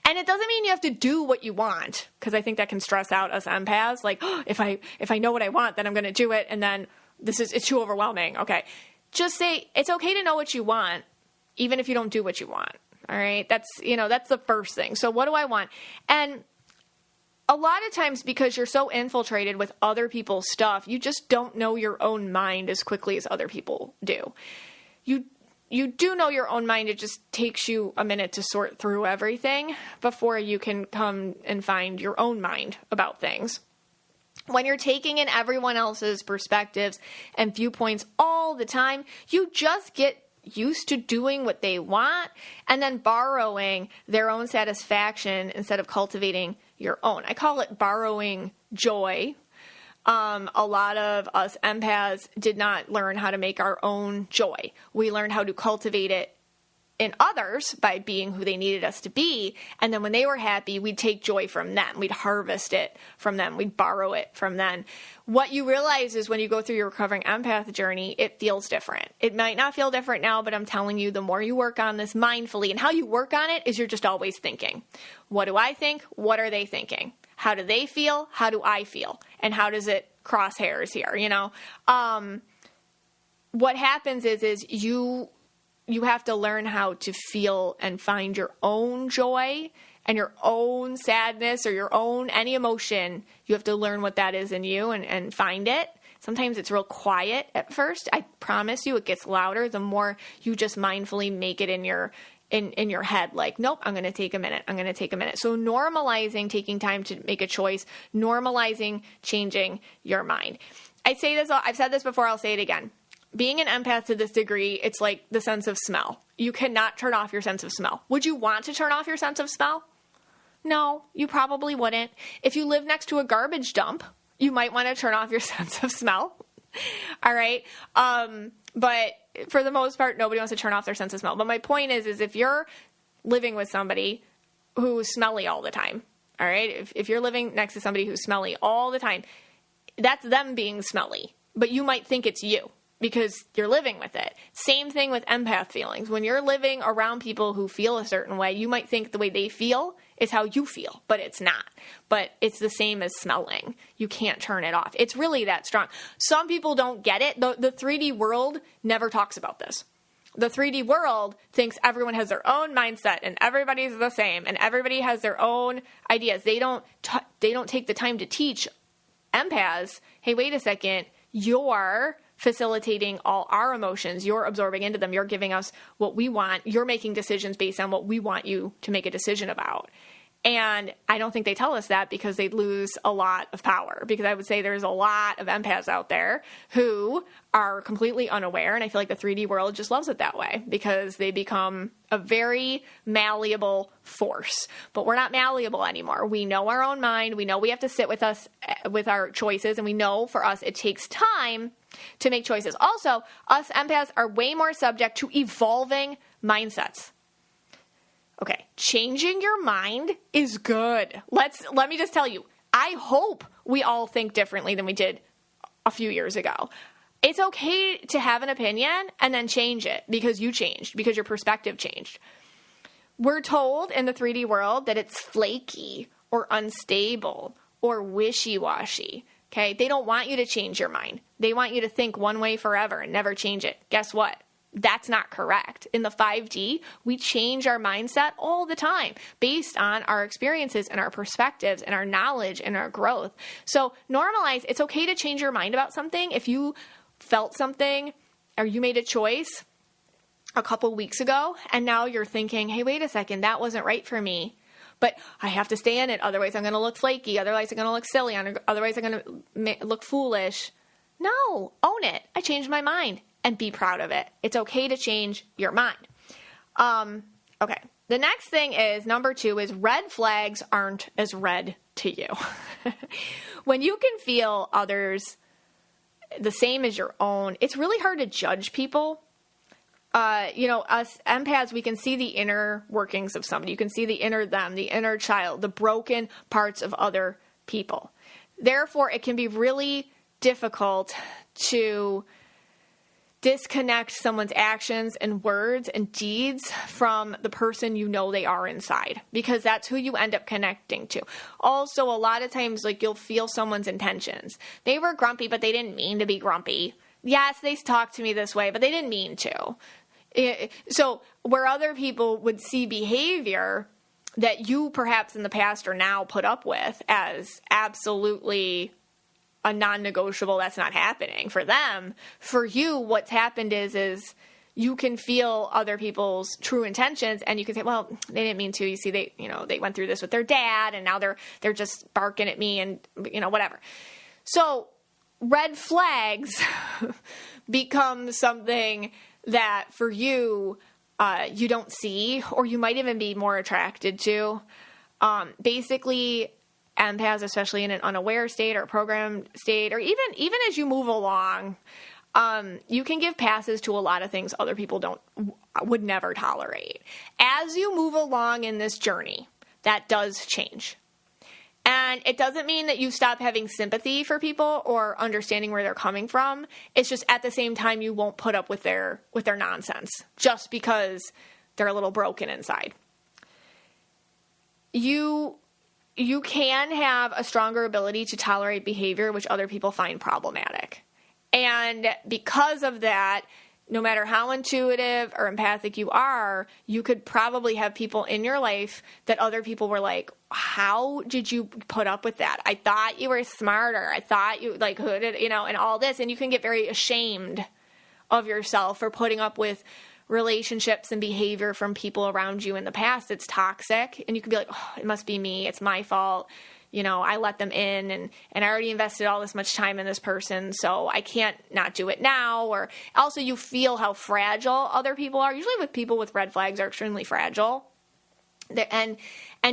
And it doesn't mean you have to do what you want, because I think that can stress out us empaths. Like, oh, if I know what I want, then I'm going to do it. And then it's too overwhelming. Okay. Just say it's okay to know what you want, even if you don't do what you want. All right. That's the first thing. So what do I want? And a lot of times, because you're so infiltrated with other people's stuff, you just don't know your own mind as quickly as other people do. You do know your own mind. It just takes you a minute to sort through everything before you can come and find your own mind about things. When you're taking in everyone else's perspectives and viewpoints all the time, you just get used to doing what they want and then borrowing their own satisfaction instead of cultivating your own. I call it borrowing joy. A lot of us empaths did not learn how to make our own joy. We learned how to cultivate it in others by being who they needed us to be. And then when they were happy, we'd take joy from them. We'd harvest it from them. We'd borrow it from them. What you realize is when you go through your recovering empath journey, it feels different. It might not feel different now, but I'm telling you, the more you work on this mindfully, and how you work on it is you're just always thinking, what do I think? What are they thinking? How do they feel? How do I feel? And how does it cross hairs here? What happens is you have to learn how to feel and find your own joy and your own sadness or your own any emotion. You have to learn what that is in you and find it. Sometimes it's real quiet at first. I promise you it gets louder the more you just mindfully make it in your head, like, nope, I'm going to take a minute. I'm going to take a minute. So normalizing taking time to make a choice, normalizing changing your mind. I've said this before, I'll say it again. Being an empath to this degree, it's like the sense of smell. You cannot turn off your sense of smell. Would you want to turn off your sense of smell? No, you probably wouldn't. If you live next to a garbage dump, you might want to turn off your sense of smell. All right. But for the most part, nobody wants to turn off their sense of smell. But my point is if you're living with somebody who's smelly all the time, all right, if you're living next to somebody who's smelly all the time, that's them being smelly. But you might think it's you because you're living with it. Same thing with empath feelings. When you're living around people who feel a certain way, you might think the way they feel is how you feel, but it's not. But it's the same as smelling. You can't turn it off. It's really that strong. Some people don't get it. The 3D world never talks about this. The 3D world thinks everyone has their own mindset and everybody's the same and everybody has their own ideas. They don't take the time to teach empaths, hey, wait a second, you're facilitating all our emotions. You're absorbing into them. You're giving us what we want. You're making decisions based on what we want you to make a decision about. And I don't think they tell us that because they'd lose a lot of power. Because I would say there's a lot of empaths out there who are completely unaware. And I feel like the 3D world just loves it that way because they become a very malleable force. But we're not malleable anymore. We know our own mind. We know we have to sit with us, with our choices. And we know for us, it takes time to make choices. Also, us empaths are way more subject to evolving mindsets. Okay, changing your mind is good. Let me just tell you, I hope we all think differently than we did a few years ago. It's okay to have an opinion and then change it because you changed, because your perspective changed. We're told in the 3D world that it's flaky or unstable or wishy-washy. Okay, they don't want you to change your mind. They want you to think one way forever and never change it. Guess what? That's not correct. In the 5D, we change our mindset all the time based on our experiences and our perspectives and our knowledge and our growth. So normalize, it's okay to change your mind about something. If you felt something or you made a choice a couple weeks ago and now you're thinking, hey, wait a second, that wasn't right for me. But I have to stay in it. Otherwise, I'm going to look flaky. Otherwise, I'm going to look silly. Otherwise, I'm going to look foolish. No, own it. I changed my mind. And be proud of it. It's okay to change your mind. Okay, The next thing is, number 2 is red flags aren't as red to you. When you can feel others the same as your own, it's really hard to judge people. Us empaths, we can see the inner workings of somebody. You can see the inner them, the inner child, the broken parts of other people. Therefore, it can be really difficult to disconnect someone's actions and words and deeds from the person you know they are inside, because that's who you end up connecting to. Also, a lot of times, like, you'll feel someone's intentions. They were grumpy, but they didn't mean to be grumpy. Yes, they talked to me this way, but they didn't mean to. So where other people would see behavior that you perhaps in the past or now put up with as absolutely a non-negotiable, that's not happening for them. For you, what's happened is you can feel other people's true intentions, and you can say, well, they didn't mean to. You see, they went through this with their dad, and now they're just barking at me, and whatever. So red flags become something that for you, you don't see, or you might even be more attracted to. Basically, empaths, especially in an unaware state or programmed state, or even as you move along, you can give passes to a lot of things other people would never tolerate. As you move along in this journey, that does change. And it doesn't mean that you stop having sympathy for people or understanding where they're coming from. It's just at the same time you won't put up with their nonsense just because they're a little broken inside. You can have a stronger ability to tolerate behavior which other people find problematic. And because of that, no matter how intuitive or empathic you are, you could probably have people in your life that other people were like, how did you put up with that? I thought you were smarter. I thought you could, and all this. And you can get very ashamed of yourself for putting up with relationships and behavior from people around you in the past. It's toxic. And you can be like, oh, it must be me. It's my fault. I let them in and I already invested all this much time in this person, so I can't not do it now. Or also you feel how fragile other people are. Usually with people with red flags are extremely fragile. And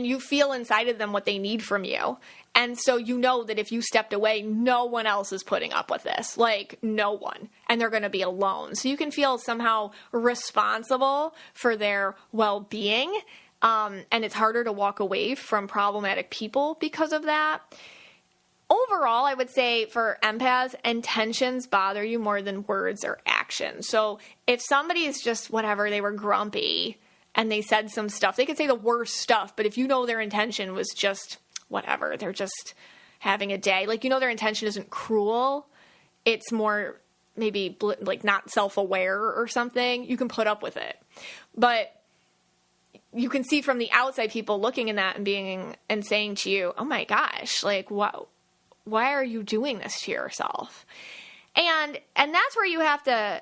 you feel inside of them what they need from you. And so you know that if you stepped away, no one else is putting up with this. Like, no one. And they're going to be alone. So you can feel somehow responsible for their well-being. And it's harder to walk away from problematic people because of that. Overall, I would say for empaths, intentions bother you more than words or actions. So if somebody is just whatever, they were grumpy and they said some stuff, they could say the worst stuff, but if you know their intention was just whatever, they're just having a day, their intention isn't cruel, it's more maybe not self-aware or something, you can put up with it. But you can see from the outside people looking in that and saying to you, oh my gosh, why are you doing this to yourself? And that's where you have to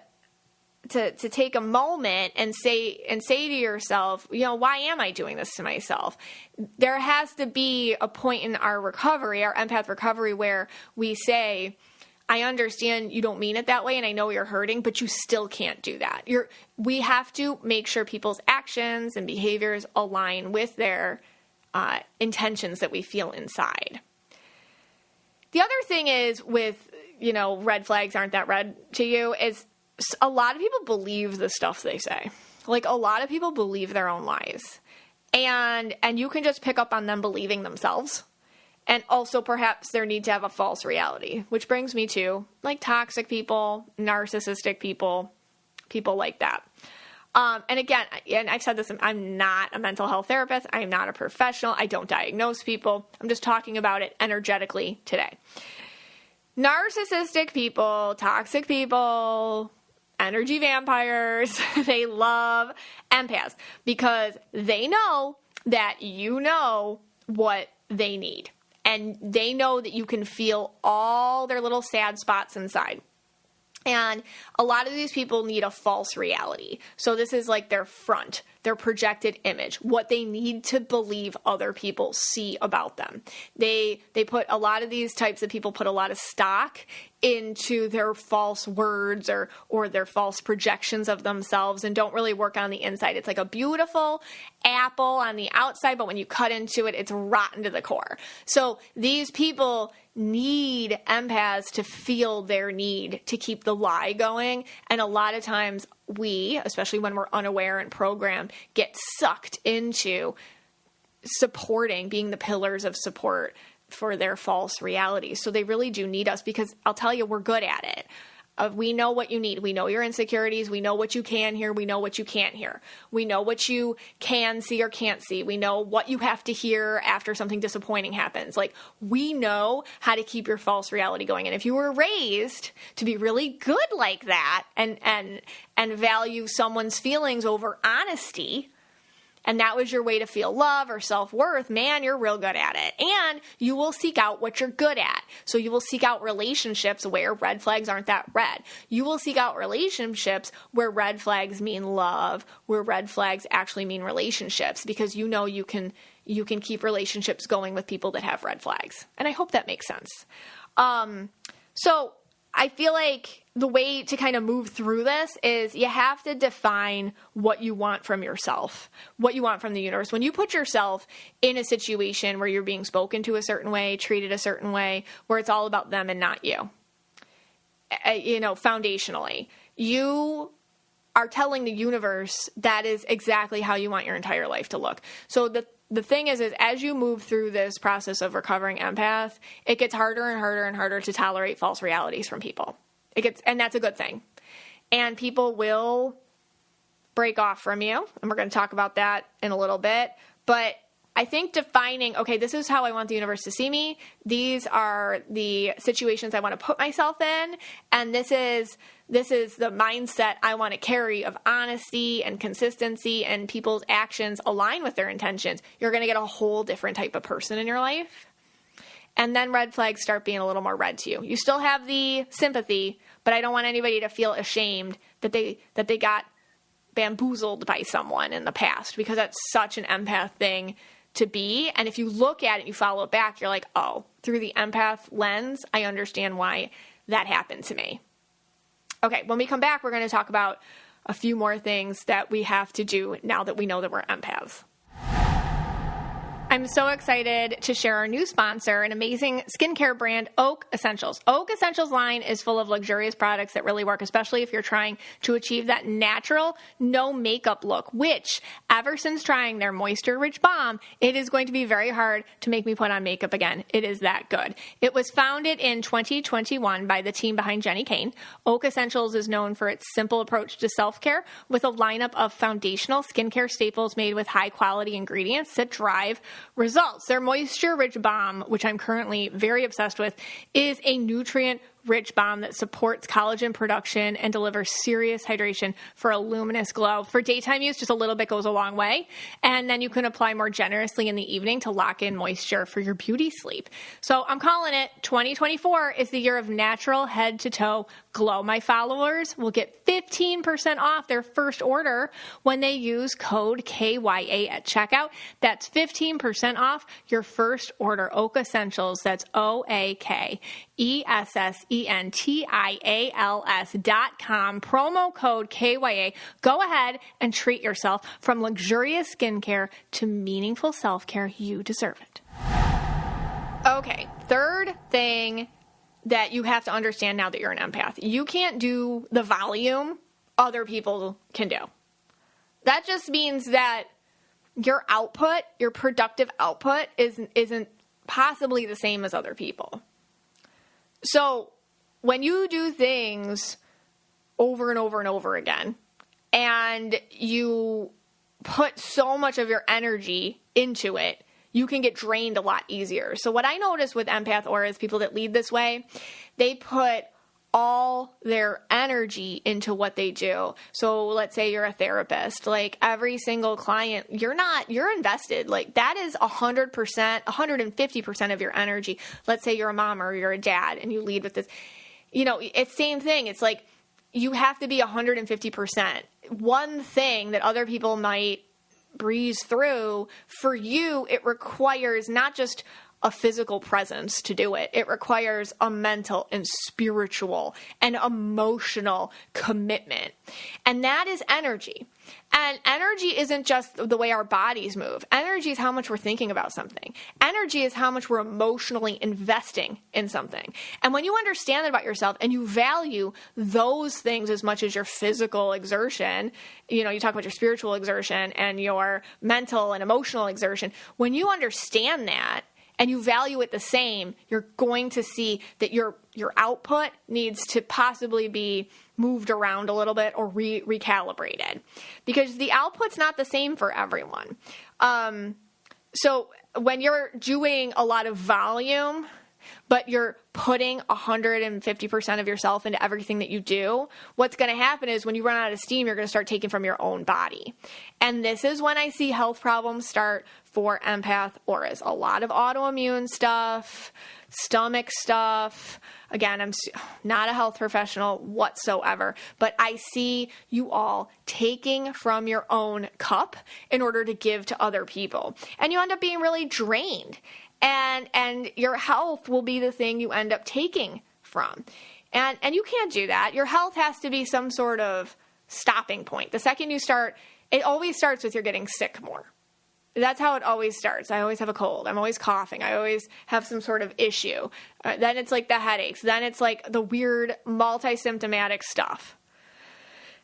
take a moment and say to yourself, why am I doing this to myself? There has to be a point in our recovery, our empath recovery, where we say, I understand you don't mean it that way, and I know you're hurting, but you still can't do that. We have to make sure people's actions and behaviors align with their intentions that we feel inside. The other thing is with, red flags aren't that red to you, is a lot of people believe the stuff they say. A lot of people believe their own lies. And you can just pick up on them believing themselves. And also perhaps their need to have a false reality, which brings me to toxic people, narcissistic people, people like that. And again, and I've said this, I'm not a mental health therapist. I'm not a professional. I don't diagnose people. I'm just talking about it energetically today. Narcissistic people, toxic people, energy vampires, they love empaths because they know that you know what they need. And they know that you can feel all their little sad spots inside. And a lot of these people need a false reality. So this is like their front, their projected image, what they need to believe other people see about them. They put a lot of these types of people put a lot of stock into their false words or their false projections of themselves and don't really work on the inside. It's like a beautiful apple on the outside, but when you cut into it, it's rotten to the core. So these people need empaths to feel their need to keep the lie going. And a lot of times we, especially when we're unaware and programmed, get sucked into supporting, being the pillars of support for their false realities. So they really do need us because I'll tell you, we're good at it. We know what you need. We know your insecurities. We know what you can hear. We know what you can't hear. We know what you can see or can't see. We know what you have to hear after something disappointing happens. Like, we know how to keep your false reality going. And if you were raised to be really good like that and value someone's feelings over honesty, and that was your way to feel love or self-worth, man, you're real good at it. And you will seek out what you're good at. So you will seek out relationships where red flags aren't that red. You will seek out relationships where red flags mean love, where red flags actually mean relationships, because you know you can keep relationships going with people that have red flags. And I hope that makes sense. So I feel like the way to kind of move through this is you have to define what you want from yourself, what you want from the universe. When you put yourself in a situation where you're being spoken to a certain way, treated a certain way, where it's all about them and not you, foundationally, you are telling the universe that is exactly how you want your entire life to look. So the thing is as you move through this process of recovering empath, it gets harder and harder and harder to tolerate false realities from people. And that's a good thing. And people will break off from you, and we're going to talk about that in a little bit. But I think defining, okay, this is how I want the universe to see me. These are the situations I want to put myself in, and this is the mindset I want to carry of honesty and consistency, and people's actions align with their intentions. You're going to get a whole different type of person in your life. And then red flags start being a little more red to you. You still have the sympathy, but I don't want anybody to feel ashamed that they got bamboozled by someone in the past, because that's such an empath thing to be. And if you look at it and you follow it back, you're like, oh, through the empath lens, I understand why that happened to me. Okay, when we come back, we're going to talk about a few more things that we have to do now that we know that we're empaths. I'm so excited to share our new sponsor, an amazing skincare brand, Oak Essentials. Oak Essentials line is full of luxurious products that really work, especially if you're trying to achieve that natural, no makeup look, which ever since trying their Moisture Rich Balm, it is going to be very hard to make me put on makeup again. It is that good. It was founded in 2021 by the team behind Jenny Kane. Oak Essentials is known for its simple approach to self-care with a lineup of foundational skincare staples made with high-quality ingredients that drive results. Their Moisture Rich Balm, which I'm currently very obsessed with, is a nutrient-rich balm that supports collagen production and delivers serious hydration for a luminous glow. For daytime use, just a little bit goes a long way. And then you can apply more generously in the evening to lock in moisture for your beauty sleep. So I'm calling it 2024 is the year of natural head-to-toe glow. My followers will get 15% off their first order when they use code KYA at checkout. That's 15% off your first order. Oak Essentials. That's OAKESSENTIALS.com. Promo code KYA. Go ahead and treat yourself. From luxurious skincare to meaningful self-care, you deserve it. Okay, third thing that you have to understand now that you're an empath. You can't do the volume other people can do. That just means that your output, your productive output, isn't possibly the same as other people. So when you do things over and over and over again, and you put so much of your energy into it, you can get drained a lot easier. So what I notice with empath auras, people that lead this way, they put all their energy into what they do. So let's say you're a therapist, like every single client, you're invested. Like that is 100%, 150% of your energy. Let's say you're a mom or you're a dad and you lead with this, it's same thing. It's like you have to be 150%. One thing that other people might breeze through, for you, it requires not just a physical presence to do it. It requires a mental and spiritual and emotional commitment. And that is energy. And energy isn't just the way our bodies move. Energy is how much we're thinking about something. Energy is how much we're emotionally investing in something. And when you understand that about yourself and you value those things as much as your physical exertion, you talk about your spiritual exertion and your mental and emotional exertion. When you understand that, and you value it the same, you're going to see that your output needs to possibly be moved around a little bit or recalibrated, because the output's not the same for everyone. So when you're doing a lot of volume, but you're putting 150% of yourself into everything that you do, what's going to happen is when you run out of steam, you're going to start taking from your own body. And this is when I see health problems start for empath auras. A lot of autoimmune stuff, stomach stuff. Again, I'm not a health professional whatsoever, but I see you all taking from your own cup in order to give to other people. And you end up being really drained. And your health will be the thing you end up taking from. And you can't do that. Your health has to be some sort of stopping point. The second you start, it always starts with you're getting sick more. That's how it always starts. I always have a cold. I'm always coughing. I always have some sort of issue. Then it's like the headaches. Then it's like the weird multi-symptomatic stuff.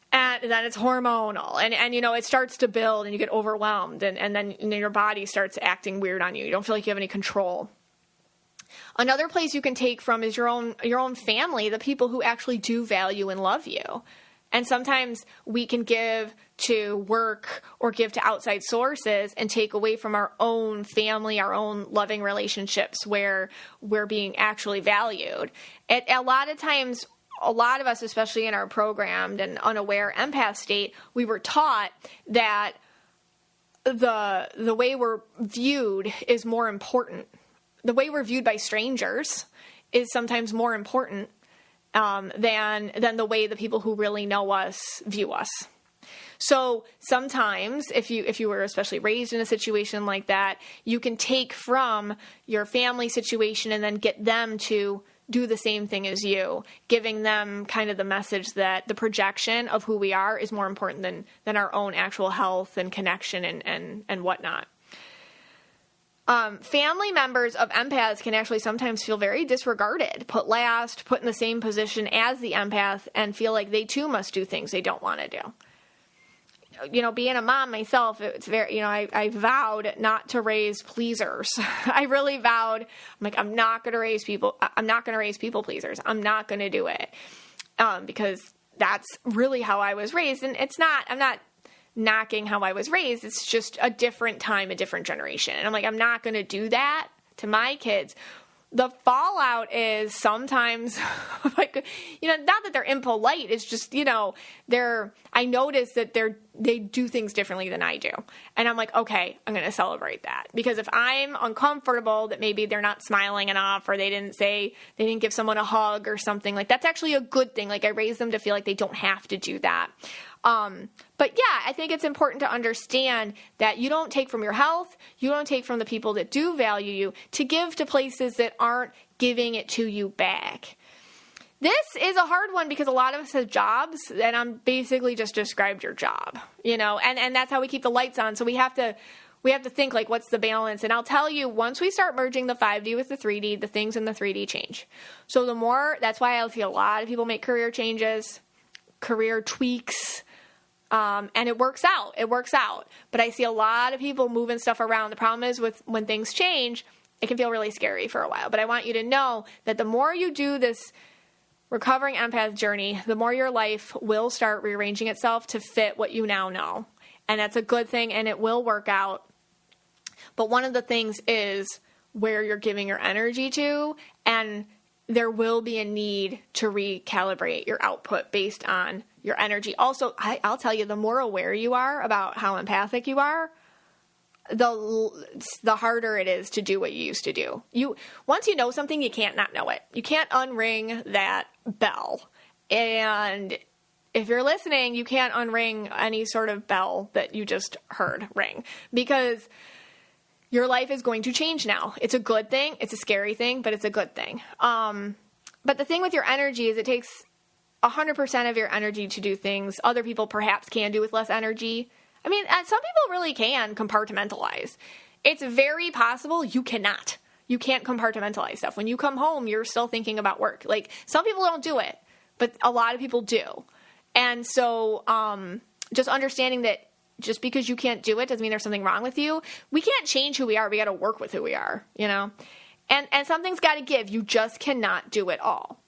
And then it's hormonal. And it starts to build and you get overwhelmed. And then your body starts acting weird on you. You don't feel like you have any control. Another place you can take from is your own family, the people who actually do value and love you. And sometimes we can give to work or give to outside sources and take away from our own family, our own loving relationships where we're being actually valued. A lot of times, a lot of us, especially in our programmed and unaware empath state, we were taught that the way we're viewed is more important. The way we're viewed by strangers is sometimes more important than the way the people who really know us view us. So sometimes if you were especially raised in a situation like that, you can take from your family situation and then get them to do the same thing as you, giving them kind of the message that the projection of who we are is more important than our own actual health and connection and whatnot. Family members of empaths can actually sometimes feel very disregarded, put last, put in the same position as the empath, and feel like they too must do things they don't want to do. Being a mom myself, it's very, I vowed not to raise pleasers. I really vowed, I'm not going to raise people pleasers. I'm not going to do it. Because that's really how I was raised. And I'm not knocking how I was raised. It's just a different time, a different generation. And I'm not going to do that to my kids. The fallout is sometimes not that they're impolite. It's just, I notice that they do things differently than I do. And I'm like, okay, I'm going to celebrate that. Because if I'm uncomfortable that maybe they're not smiling enough or they didn't give someone a hug or something, that's actually a good thing. I raise them to feel like they don't have to do that. But yeah, I think it's important to understand that you don't take from your health, you don't take from the people that do value you to give to places that aren't giving it to you back. This is a hard one because a lot of us have jobs, and I'm basically just described your job, and that's how we keep the lights on. So we have to think what's the balance? And I'll tell you, once we start merging the 5D with the 3D, the things in the 3D change. So that's why I see a lot of people make career changes, career tweaks, and it works out. But I see a lot of people moving stuff around. The problem is when things change, it can feel really scary for a while. But I want you to know that the more you do this recovering empath journey, the more your life will start rearranging itself to fit what you now know. And that's a good thing, and it will work out. But one of the things is where you're giving your energy to, and there will be a need to recalibrate your output based on your energy. Also, I'll tell you, the more aware you are about how empathic you are, the harder it is to do what you used to do. Once you know something, you can't not know it. You can't unring that bell. And if you're listening, you can't unring any sort of bell that you just heard ring, because your life is going to change now. It's a good thing. It's a scary thing, but it's a good thing. But the thing with your energy is it takes 100% of your energy to do things other people perhaps can do with less energy. I mean, some people really can compartmentalize. It's very possible you cannot. You can't compartmentalize stuff. When you come home, you're still thinking about work. Like, some people don't do it, but a lot of people do. And so just understanding that just because you can't do it doesn't mean there's something wrong with you. We can't change who we are. We got to work with who we are, you know? And something's got to give. You just cannot do it all.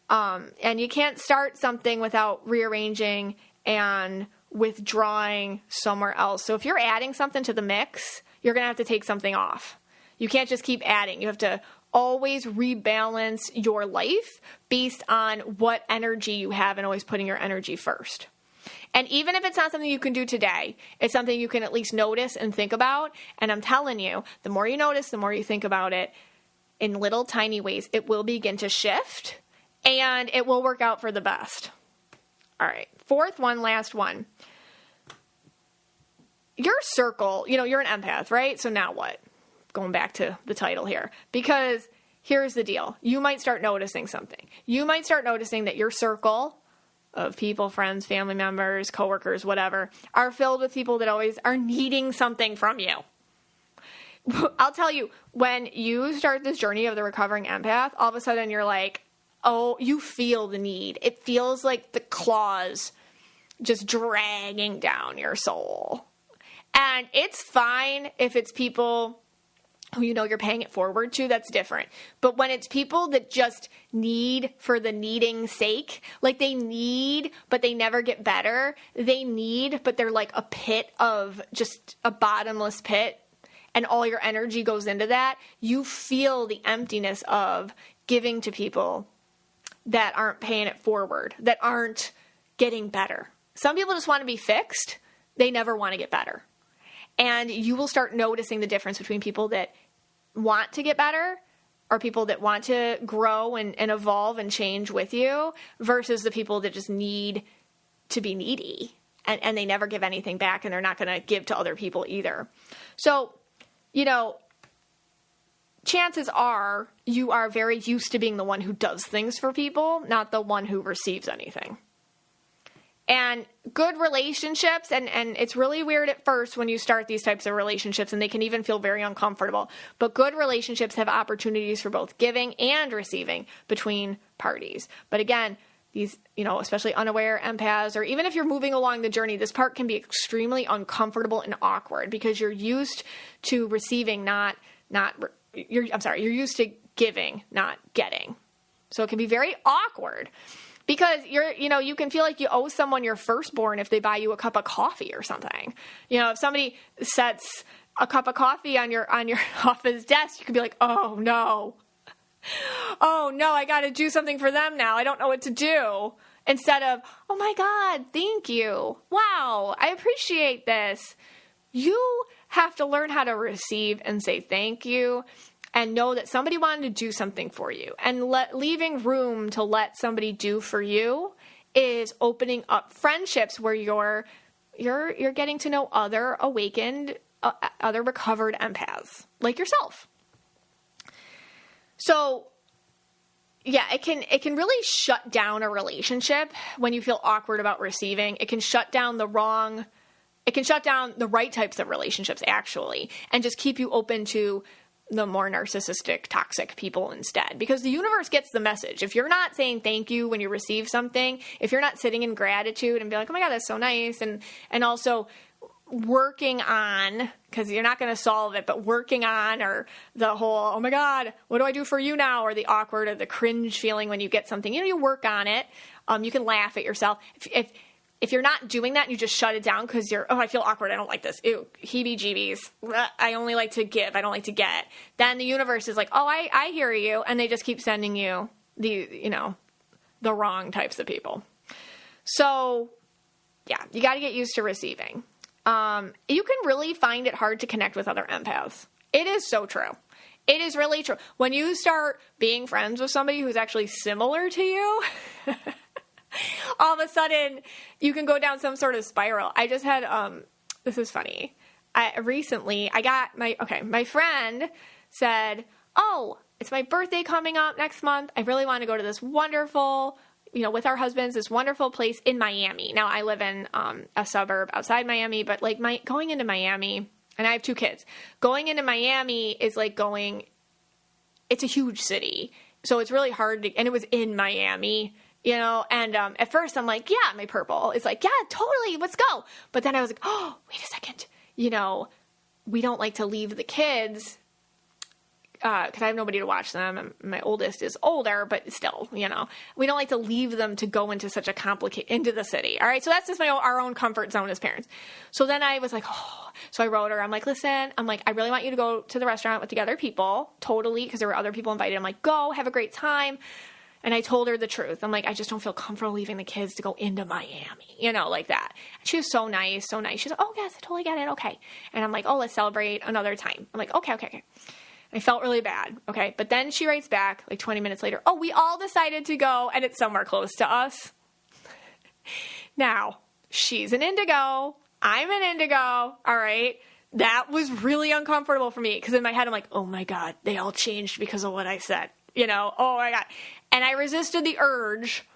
And you can't start something without rearranging and withdrawing somewhere else. So if you're adding something to the mix, you're going to have to take something off. You can't just keep adding. You have to always rebalance your life based on what energy you have and always putting your energy first. And even if it's not something you can do today, it's something you can at least notice and think about. And I'm telling you, the more you notice, the more you think about it in little tiny ways, it will begin to shift and it will work out for the best. All right. Fourth one, last one. Your circle, you know, you're an empath, right? So now what? Going back to the title here, because here's the deal. You might start noticing something. You might start noticing that your circle of people, friends, family members, coworkers, whatever, are filled with people that always are needing something from you. I'll tell you, when you start this journey of the recovering empath, all of a sudden you're like, oh, you feel the need. It feels like the claws just dragging down your soul. And it's fine if it's people who you know you're paying it forward to, that's different. But when it's people that just need for the needing's sake, like they need, but they never get better, they need, but they're like a pit of just a bottomless pit, and all your energy goes into that, you feel the emptiness of giving to people that aren't paying it forward, that aren't getting better. Some people just want to be fixed. They never want to get better. And you will start noticing the difference between people that want to get better or people that want to grow and evolve and change with you versus the people that just need to be needy and they never give anything back and they're not going to give to other people either. So, you know, chances are you are very used to being the one who does things for people, not the one who receives anything. And good relationships, and it's really weird at first when you start these types of relationships, and they can even feel very uncomfortable. But good relationships have opportunities for both giving and receiving between parties. But again, these, you know, especially unaware empaths, or even if you're moving along the journey, this part can be extremely uncomfortable and awkward because you're used to receiving, you're used to giving, not getting. So it can be very awkward. Because you can feel like you owe someone your firstborn if they buy you a cup of coffee or something. You know, if somebody sets a cup of coffee on your office desk, you could be like, oh no, I got to do something for them now. I don't know what to do. Instead of, oh my God, thank you. Wow, I appreciate this. You have to learn how to receive and say thank you. And know that somebody wanted to do something for you. And leaving room to let somebody do for you is opening up friendships where you're getting to know other awakened, other recovered empaths like yourself. So, yeah, it can really shut down a relationship when you feel awkward about receiving. It can shut down the right types of relationships, actually, and just keep you open to the more narcissistic, toxic people instead. Because the universe gets the message. If you're not saying thank you when you receive something, if you're not sitting in gratitude and be like, oh my God, that's so nice. And also working on, because you're not going to solve it, but working on, or the whole, oh my God, what do I do for you now? Or the awkward or the cringe feeling when you get something, you work on it. You can laugh at yourself. If you're not doing that and you just shut it down because I feel awkward, I don't like this, ew, heebie-jeebies, I only like to give, I don't like to get, then the universe is like, oh, I hear you, and they just keep sending you the wrong types of people. So, yeah, you got to get used to receiving. You can really find it hard to connect with other empaths. It is so true. It is really true. When you start being friends with somebody who's actually similar to you, all of a sudden you can go down some sort of spiral. I just had, this is funny. Recently I got my friend said, oh, it's my birthday coming up next month. I really want to go to this wonderful, with our husbands, this wonderful place in Miami. Now I live in a suburb outside Miami, but like going into Miami, and I have 2 kids, going into Miami is like it's a huge city. So it's really hard and it was in Miami, and at first I'm like, yeah, my purple. It's like, yeah, totally, let's go. But then I was like, oh, wait a second. We don't like to leave the kids because I have nobody to watch them. And my oldest is older, but still, we don't like to leave them to go into such a into the city. All right. So that's just our own comfort zone as parents. So then I was like, so I wrote her, I'm like, listen, I really want you to go to the restaurant with the other people. Totally. Cause there were other people invited. I'm like, go have a great time. And I told her the truth. I'm like, I just don't feel comfortable leaving the kids to go into Miami, like that. And she was so nice. She's like, oh yes, I totally get it. Okay. And I'm like, oh, let's celebrate another time. I'm like, okay. I felt really bad. Okay. But then she writes back like 20 minutes later, oh, we all decided to go and it's somewhere close to us. Now, she's an indigo. I'm an indigo. All right. That was really uncomfortable for me because in my head, I'm like, oh my God, they all changed because of what I said. Oh my God. And I resisted the urge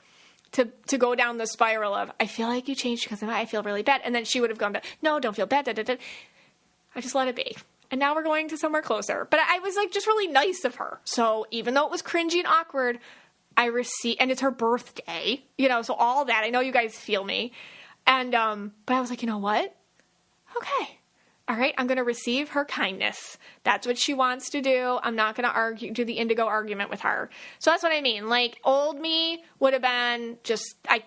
to go down the spiral of, I feel like you changed because I feel really bad. And then she would have gone back, no, don't feel bad. I just let it be. And now we're going to somewhere closer. But I was like just really nice of her. So even though it was cringy and awkward, and it's her birthday, so all that, I know you guys feel me. And, but I was like, you know what? Okay. All right, I'm going to receive her kindness. That's what she wants to do. I'm not going to do the indigo argument with her. So that's what I mean. Like, old me would have been just, I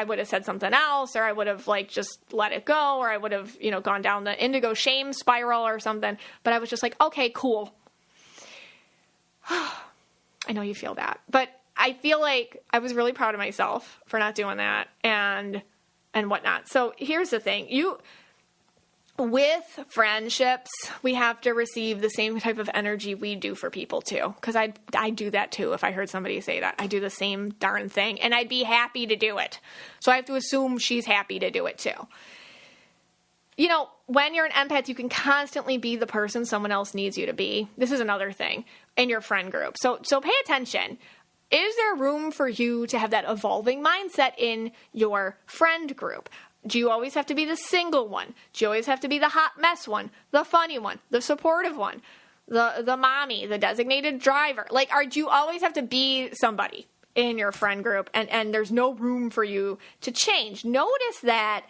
would have said something else, or I would have like just let it go, or I would have, gone down the indigo shame spiral or something. But I was just like, okay, cool. I know you feel that. But I feel like I was really proud of myself for not doing that and whatnot. So here's the thing. With friendships, we have to receive the same type of energy we do for people too. Because I do that too. If I heard somebody say that, I do the same darn thing, and I'd be happy to do it. So I have to assume she's happy to do it too. When you're an empath, you can constantly be the person someone else needs you to be. This is another thing in your friend group. So pay attention. Is there room for you to have that evolving mindset in your friend group? Do you always have to be the single one? Do you always have to be the hot mess one, the funny one, the supportive one, the mommy, the designated driver? Like, do you always have to be somebody in your friend group and there's no room for you to change? Notice that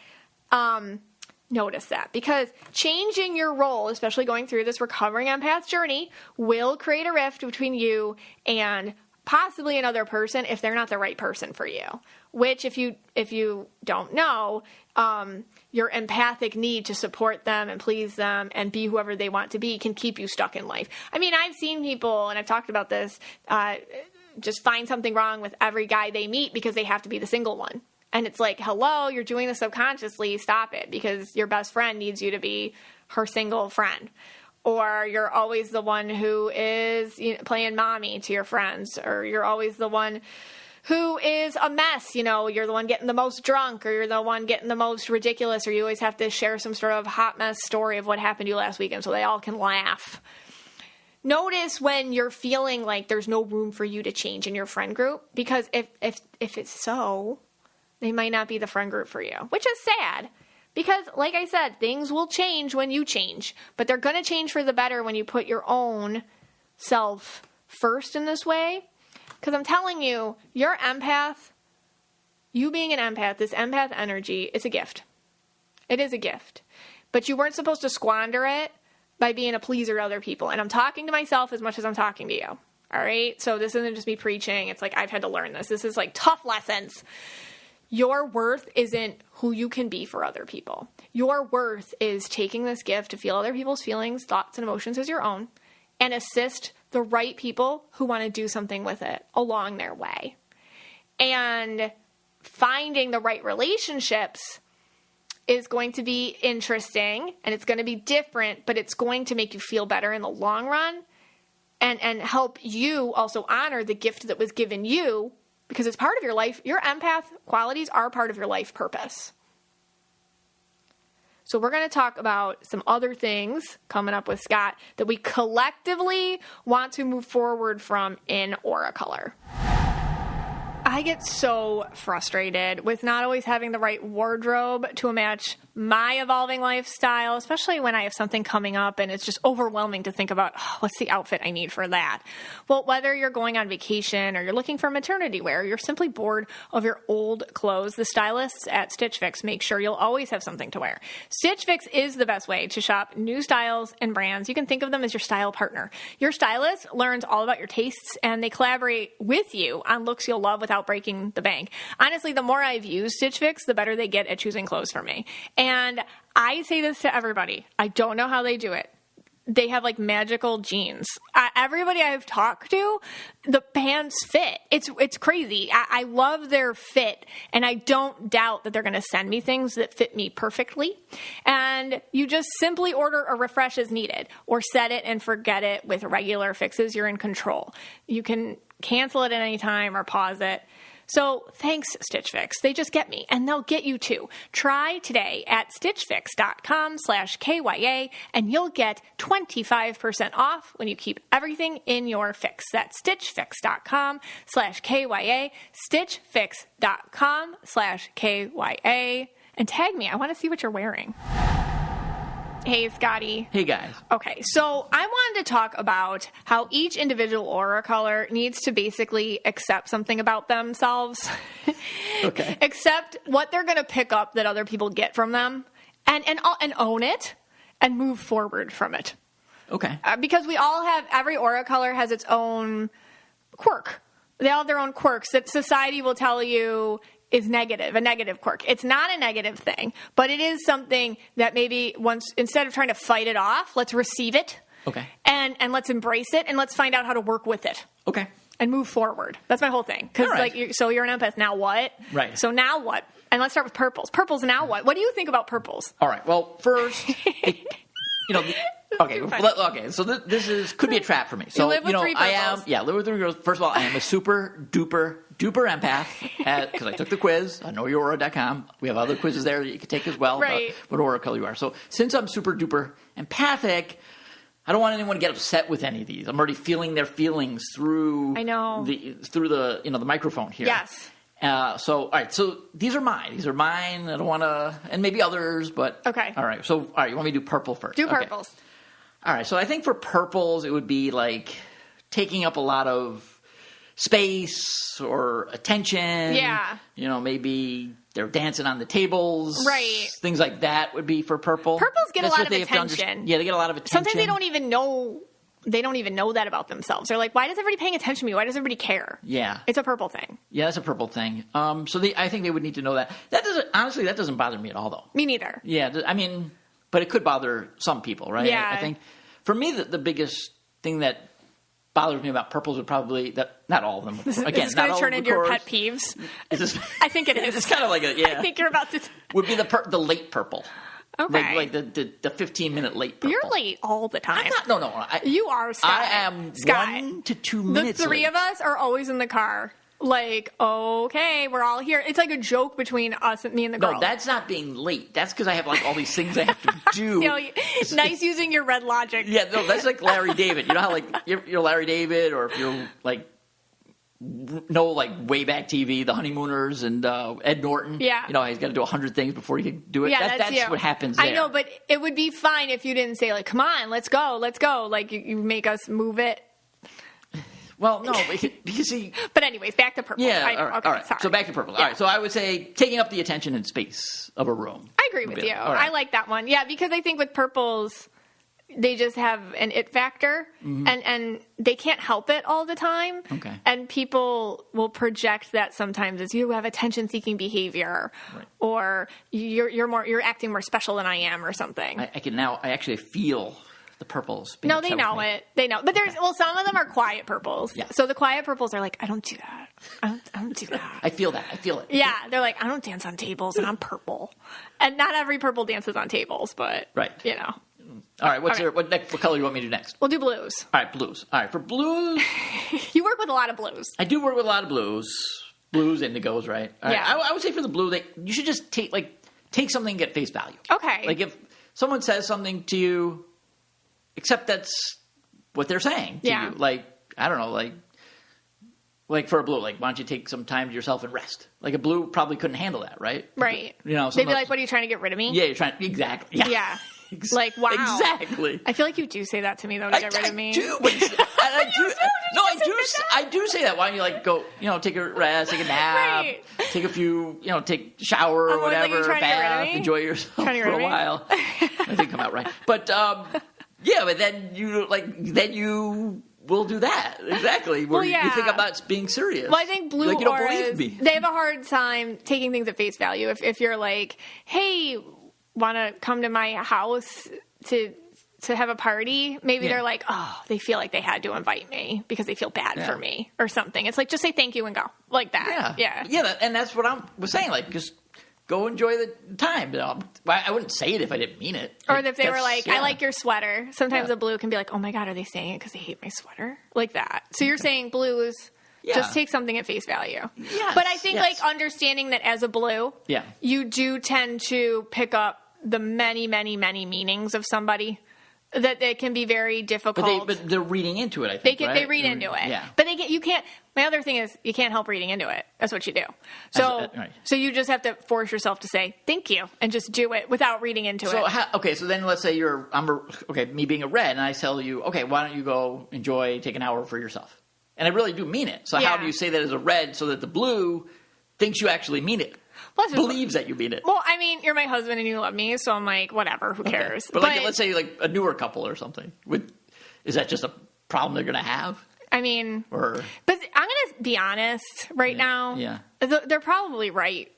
because changing your role, especially going through this recovering empath journey, will create a rift between you and possibly another person if they're not the right person for you. Which, if you don't know, your empathic need to support them and please them and be whoever they want to be can keep you stuck in life. I mean, I've seen people, and I've talked about this, just find something wrong with every guy they meet because they have to be the single one. And it's like, hello, you're doing this subconsciously. Stop it, because your best friend needs you to be her single friend. Or you're always the one who is playing mommy to your friends, or you're always the one who is a mess, you're the one getting the most drunk, or you're the one getting the most ridiculous, or you always have to share some sort of hot mess story of what happened to you last weekend so they all can laugh. Notice when you're feeling like there's no room for you to change in your friend group, because if it's so, they might not be the friend group for you, which is sad. Because, like I said, things will change when you change, but they're going to change for the better when you put your own self first in this way. Because I'm telling you, you're empath, you being an empath, this empath energy, it's a gift. It is a gift. But you weren't supposed to squander it by being a pleaser to other people. And I'm talking to myself as much as I'm talking to you. All right? So this isn't just me preaching. It's like I've had to learn this. This is like tough lessons. Your worth isn't who you can be for other people. Your worth is taking this gift to feel other people's feelings, thoughts, and emotions as your own, and assist the right people who want to do something with it along their way. And finding the right relationships is going to be interesting, and it's going to be different, but it's going to make you feel better in the long run and help you also honor the gift that was given you because it's part of your life. Your empath qualities are part of your life purpose. So we're going to talk about some other things coming up with Scott that we collectively want to move forward from in Aura Color. I get so frustrated with not always having the right wardrobe to match my evolving lifestyle, especially when I have something coming up and it's just overwhelming to think about, what's the outfit I need for that? Well, whether you're going on vacation or you're looking for maternity wear, or you're simply bored of your old clothes, the stylists at Stitch Fix make sure you'll always have something to wear. Stitch Fix is the best way to shop new styles and brands. You can think of them as your style partner. Your stylist learns all about your tastes and they collaborate with you on looks you'll love without breaking the bank. Honestly, the more I've used Stitch Fix, the better they get at choosing clothes for me. And I say this to everybody. I don't know how they do it. They have like magical jeans. Everybody I've talked to, the pants fit. It's crazy. I love their fit, and I don't doubt that they're going to send me things that fit me perfectly. And you just simply order a refresh as needed, or set it and forget it with regular fixes. You're in control. You can cancel it at any time or pause it. So thanks, Stitch Fix. They just get me, and they'll get you too. Try today at stitchfix.com/KYA, and you'll get 25% off when you keep everything in your fix. That's stitchfix.com/KYA, stitchfix.com/KYA, and tag me. I want to see what you're wearing. Hey, Scotty. Hey, guys. Okay, so I wanted to talk about how each individual aura color needs to basically accept something about themselves. Okay. Accept what they're going to pick up that other people get from them, and own it, and move forward from it. Okay. Because every aura color has its own quirk. They all have their own quirks that society will tell you is negative, a negative quirk. It's not a negative thing, but it is something that maybe instead of trying to fight it off, let's receive it. Okay. And let's embrace it, and let's find out how to work with it. Okay. And move forward. That's my whole thing. Because so you're an empath. Now what? Right. So now what? And let's start with purples. Purples. Now what? What do you think about purples? All right. Well, first, Okay. So this could be a trap for me. So you live with three purples. Live with 3 girls. First of all, I am a super duper empath because I took the quiz on KnowYourAura.com. We have other quizzes there that you can take as well about what aura color you are. So since I'm super duper empathic, I don't want anyone to get upset with any of these. I'm already feeling their feelings through the microphone here. Yes. All right. So these are mine. I don't want to, and maybe others, but okay. All right. So, all right. You want me to do purple first? Do purples. Okay. All right. So I think for purples, it would be like taking up a lot of space or attention. Yeah. Maybe they're dancing on the tables. Right. Things like that would be for purple. Purples get a lot of attention. Yeah, they get a lot of attention. Sometimes they don't even know that about themselves. They're like, why does everybody paying attention to me? Why does everybody care? Yeah. It's a purple thing. Yeah, that's a purple thing. I think they would need to know that. That doesn't bother me at all, though. Me neither. Yeah, I mean, but it could bother some people, right? Yeah. I think for me, the biggest thing that bothers me about purples would probably not all of them. Again, is this going to turn into your pet peeves? I think it is. It's kind of like I think you're about to. Would be the late purple. Okay. Like the 15-minute late purple. You're late all the time. I'm not. No. You are, Scott. I am Scott. 1 to 2 minutes The three late. of us are always in the car. Like, okay, we're all here. It's like a joke between us and me and the girl. No, that's not being late. That's because I have like all these things I have to do. Nice using your red logic. Yeah, no, that's like Larry David. You know how like you're Larry David, or if you're like Wayback TV, the Honeymooners, and Ed Norton. Yeah. He's got to do 100 things before he can do it. Yeah, that's what happens there. I know, but it would be fine if you didn't say like, come on, let's go. Like you make us move it. Well, no, because see. But anyways, back to purple. Yeah, all right. So back to purple. Yeah. All right, so I would say taking up the attention and space of a room. I agree with you. Right. I like that one. Yeah, because I think with purples, they just have an it factor, and they can't help it all the time. Okay. And people will project that sometimes as you have attention-seeking behavior, right. Or you're acting more special than I am, or something. I actually feel the purples. No, they know it. They know. But some of them are quiet purples. Yeah. So the quiet purples are like, I don't do that. I don't do that. I feel that. I feel it. Yeah. They're like, I don't dance on tables, and I'm purple. And not every purple dances on tables, but, right. All right. What color do you want me to do next? We'll do blues. All right, blues. All right, for blues. You work with a lot of blues. I do work with a lot of blues. Blues, indigos, right? All right. I would say for the blue, you should just take something at face value. Okay. Like if someone says something to you, except that's what they're saying to you. Like, I don't know, like for a blue, like, why don't you take some time to yourself and rest? Like a blue probably couldn't handle that, right? Right. You know, they'd be like, what are you trying to get rid of me? Yeah, you're trying, exactly. Yeah. Like, wow. Exactly. I feel like you do say that to me, though, to get rid of me. I do say that. Why don't you, like, go, take a rest, take a nap, take a few, take a shower or whatever, bath, enjoy yourself for a while. That didn't come out right. But, but then you will do that. Exactly. Where you think I'm not being serious. Well, I think blue you don't believe me. They have a hard time taking things at face value. If you're like, hey, want to come to my house to have a party? Maybe they're like, oh, they feel like they had to invite me because they feel bad for me or something. It's like, just say thank you and go. Like that. Yeah. And that's what I was saying. Like, just go enjoy the time. I wouldn't say it if I didn't mean it. Or if they were like, I like your sweater. Sometimes a blue can be like, oh my God, are they saying it because they hate my sweater? Like that. So you're saying blues, just take something at face value. Yes, but I think like understanding that as a blue, you do tend to pick up the many, many, many meanings of somebody. That it can be very difficult. But they're reading into it, I think, They read into it. Yeah. But you can't, my other thing is you can't help reading into it. That's what you do. So you just have to force yourself to say, thank you, and just do it without reading into it. So then let's say me being a red, and I tell you, okay, why don't you go take an hour for yourself? And I really do mean it. So how do you say that as a red so that the blue thinks you actually mean it? Believes that you mean it. Well, I mean, you're my husband and you love me, so I'm like, whatever, who cares? But let's say like a newer couple or something. Is that just a problem they're going to have? I mean, but I'm going to be honest right now. Yeah. They're probably right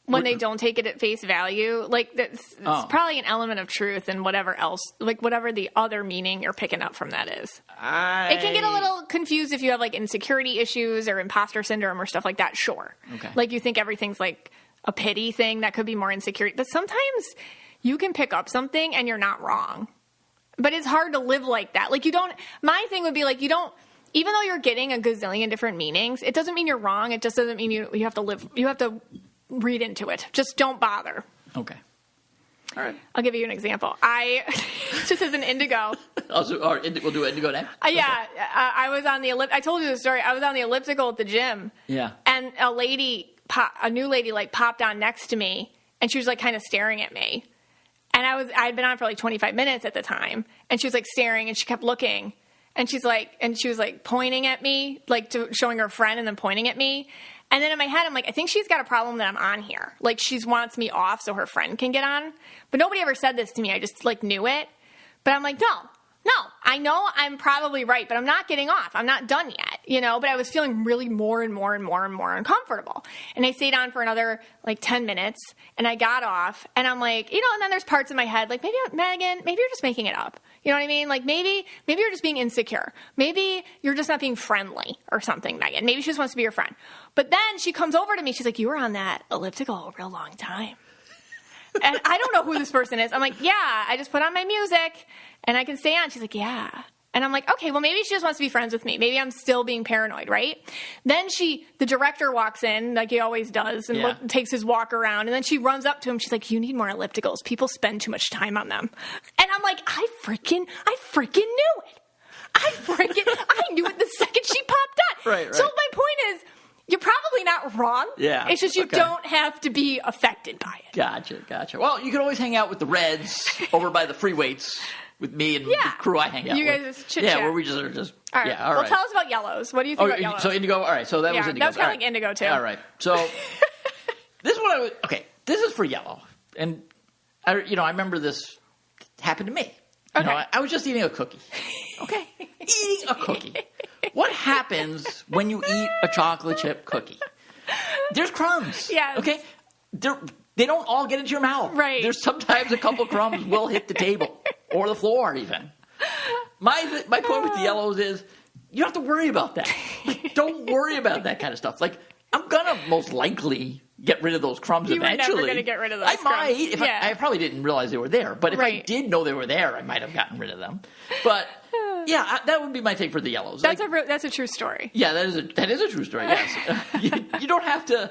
when they don't take it at face value. Like, it's probably an element of truth in whatever else, like whatever the other meaning you're picking up from that is. It can get a little confused if you have like insecurity issues or imposter syndrome or stuff like that, sure. Okay. Like you think everything's like a pity thing, that could be more insecurity. But sometimes you can pick up something and you're not wrong. But it's hard to live like that. Like my thing would be like, even though you're getting a gazillion different meanings, it doesn't mean you're wrong. It just doesn't mean you have to read into it. Just don't bother. Okay. All right. I'll give you an example. Just as an indigo. We'll do indigo now? I was on I told you the story. I was on the elliptical at the gym. Yeah. And a new lady like popped on next to me, and she was like kind of staring at me. And I'd been on for like 25 minutes at the time, and she was like staring, and she kept looking. And she was like pointing at me, like showing her friend and then pointing at me. And then in my head, I'm like, I think she's got a problem that I'm on here. Like, she wants me off so her friend can get on. But nobody ever said this to me. I just, like, knew it. But I'm like, no. I know I'm probably right, but I'm not getting off. I'm not done yet, But I was feeling really more and more and more and more uncomfortable. And I stayed on for another, like, 10 minutes. And I got off. And I'm like, and then there's parts in my head, like, Megan, maybe you're just making it up. You know what I mean? Like, maybe you're just being insecure. Maybe you're just not being friendly or something, Megan. Maybe she just wants to be your friend. But then she comes over to me. She's like, you were on that elliptical a real long time. And I don't know who this person is. I'm like, yeah, I just put on my music and I can stay on. She's like, yeah. And I'm like, okay, well, maybe she just wants to be friends with me. Maybe I'm still being paranoid, right? Then the director walks in, like he always does, and takes his walk around. And then she runs up to him. She's like, you need more ellipticals. People spend too much time on them. And I'm like, I freaking knew it. I knew it the second she popped on. Right. So my point is, you're probably not wrong. Yeah. It's just you don't have to be affected by it. Gotcha. Well, you can always hang out with the Reds over by the free weights with me and the crew I hang out with. You guys just chit-chat. Yeah, where we just are just... All right. Yeah, all right. Well, tell us about yellows. What do you think about yellows? So indigo... All right, so that was indigo. That was kind of like indigo, too. All right. So this is what Okay, this is for yellow. And, I remember this happened to me. Okay. I was just eating a cookie. Okay? Eating a cookie. What happens when you eat a chocolate chip cookie? There's crumbs. Yeah. Okay? They don't all get into your mouth. Right. There's sometimes a couple crumbs will hit the table or the floor even. My point with the yellows is you don't have to worry about that. Like, don't worry about that kind of stuff. Like, I'm going to most likely get rid of those crumbs eventually. You were never going to get rid of those crumbs. I probably didn't realize they were there. But if I did know they were there, I might have gotten rid of them. But Yeah, that would be my thing for the yellows. That's a true story. Yeah, that is a true story. Yes, you don't have to.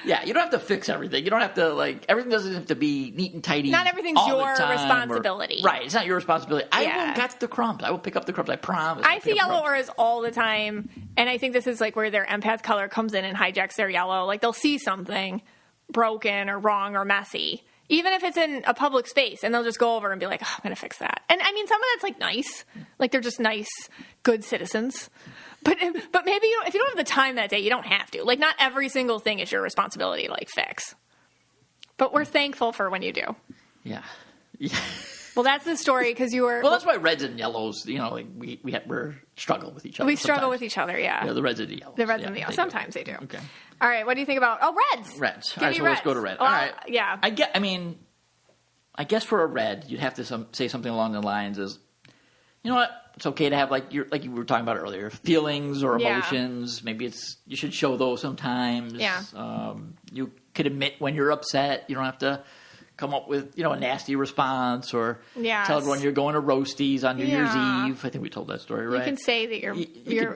Yeah, you don't have to fix everything. You don't have to everything doesn't have to be neat and tidy. Not everything's your responsibility. Right, it's not your responsibility. I will get the crumbs. I will pick up the crumbs. I promise. I see yellow auras all the time, and I think this is where their empath color comes in and hijacks their yellow. They'll see something broken or wrong or messy, even if it's in a public space, and they'll just go over and be like, oh, I'm going to fix that. And I mean, some of that's nice. They're just nice, good citizens. But maybe if you don't have the time that day, you don't have to. Not every single thing is your responsibility to fix. But we're thankful for when you do. Yeah. Well, that's the story because you were. Well, that's why reds and yellows. We're struggle with each other. We struggle with each other. Yeah. The reds and the yellows. The reds and the yellows. Sometimes they do. Okay. All right. What do you think about? Oh, reds. Reds. Give all right. So reds. Let's go to red. Well, all right. Yeah. I guess for a red, you'd have to say something along the lines as, you know what? It's okay to have like you were talking about earlier, feelings or emotions. Yeah. Maybe you should show those sometimes. Yeah. You could admit when you're upset. You don't have to come up with a nasty response or tell everyone you're going to roasties on New Year's Eve. I think we told that story, right? You can say that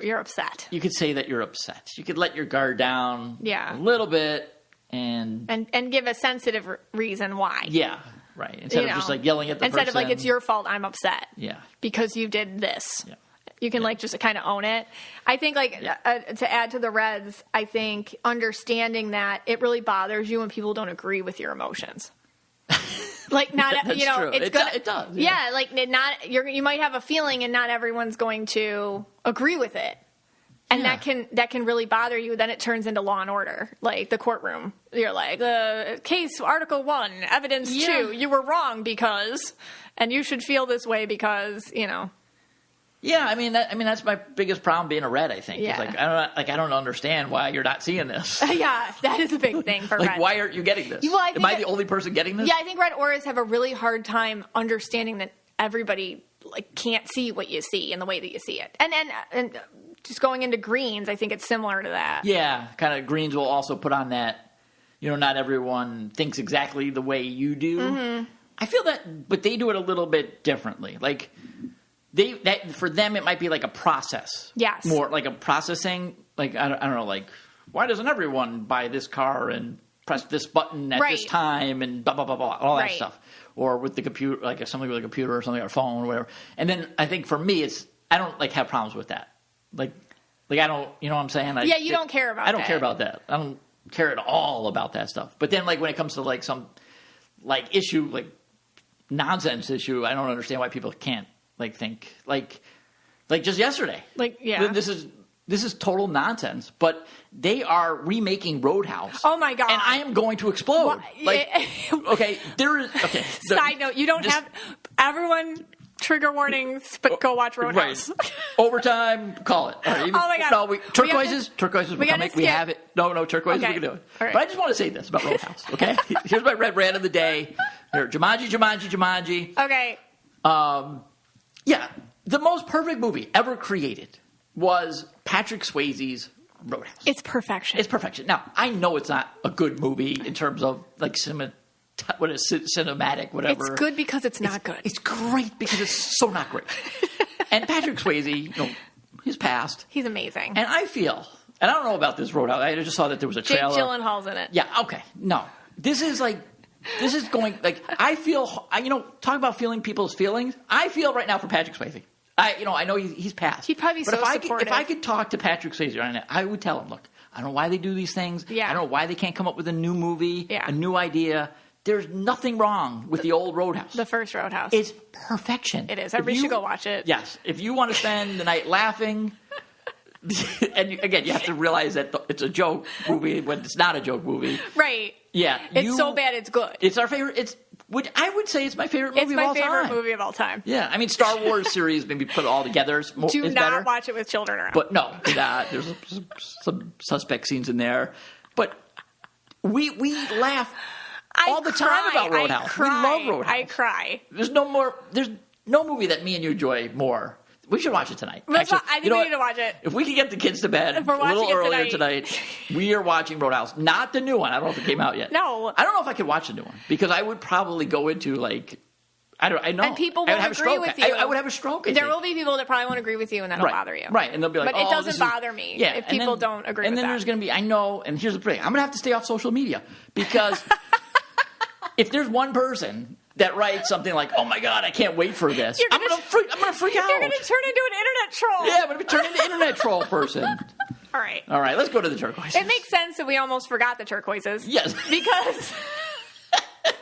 you're upset. You could say that you're upset. You could let your guard down a little bit and give a sensitive reason why. Yeah. Right. Instead of just yelling at the person. Instead of it's your fault, I'm upset. Yeah. Because you did this. Yeah. You can just kind of own it. I think to add to the reds, I think understanding that it really bothers you when people don't agree with your emotions. Not That's true. It does. Yeah. You might have a feeling and not everyone's going to agree with it. And that can really bother you. Then it turns into Law and Order, the courtroom. You're case Article 1, evidence 2. You were wrong because, and you should feel this way because. Yeah, I mean that's my biggest problem being a red. I think. Yeah. I don't understand why you're not seeing this. Yeah, that is a big thing for red. Why aren't you getting this? Well, Am I the only person getting this? Yeah, I think red auras have a really hard time understanding that everybody can't see what you see in the way that you see it, and just going into greens, I think it's similar to that. Yeah, kind of greens will also put on that, not everyone thinks exactly the way you do. Mm-hmm. I feel that, but they do it a little bit differently. For them, it might be a process. Yes. More like a processing. I don't know, why doesn't everyone buy this car and press this button at this time and blah, blah, blah, blah, all that stuff. Or with the computer, something with a computer or something, or a phone or whatever. And then I think for me, I don't have problems with that. I don't, you know what I'm saying? You don't care about that. I don't care about that. I don't care at all about that stuff. But then, when it comes to, some, issue, nonsense issue, I don't understand why people can't, think, just yesterday. This is total nonsense, but they are remaking Roadhouse. Oh, my God. And I am going to explode. Okay, there is, okay. Side note, you don't have, everyone... Trigger warnings, but go watch Roadhouse. Right. Overtime, call it. Right, oh my God. No, turquoises we're coming. We have it. No, turquoises, we can do it. Right. But I just want to say this about Roadhouse, okay? Here's my red rant of the day. Here, Jumanji. Okay. Yeah, the most perfect movie ever created was Patrick Swayze's Roadhouse. It's perfection. Now, I know it's not a good movie in terms of, cinematic, whatever. It's good because it's not good. It's great because it's so not great. And Patrick Swayze, he's passed. He's amazing. And I feel, and I don't know about this Roadhouse. I just saw that there was a trailer. Jake Gyllenhaal's in it. Yeah. Okay. No. This is going I feel. Talk about feeling people's feelings. I feel right now for Patrick Swayze. I know he's passed. He'd probably be supportive. If I could talk to Patrick Swayze right now, I would tell him, look, I don't know why they do these things. Yeah. I don't know why they can't come up with a new movie, a new idea. There's nothing wrong with the old Roadhouse. The first Roadhouse. It's perfection. It is. Everybody should go watch it. Yes. If you want to spend the night laughing, and again, you have to realize that it's a joke movie when it's not a joke movie. Right. Yeah. It's so bad it's good. It's our favorite. I would say it's my favorite movie of all time. It's my favorite movie of all time. Yeah. I mean, Star Wars series, maybe put it all together. Do not watch it with children around. But no, there's some suspect scenes in there. But we laugh all the time about Roadhouse. We love Roadhouse. I cry. There's no movie that me and you enjoy more. We should watch it tonight. Actually, I think we need to watch it. If we can get the kids to bed a little earlier tonight, we are watching Roadhouse. Not the new one. I don't know if it came out yet. No. I don't know if I could watch the new one because I would probably go into I know. And people won't agree with you. I would have a stroke. There will be people that probably won't agree with you, and that'll bother you. Right, and they'll be like, but it doesn't bother me if people don't agree with that. And then there's going to be, I know, and here's the thing, I'm going to have to stay off social media because if there's one person that writes something like, "Oh my God, I can't wait for this," I'm going to freak out. You're going to turn into an internet troll. Yeah, I'm going to turn into an internet troll person. All right, let's go to the turquoises. It makes sense that we almost forgot the turquoises. Yes, because.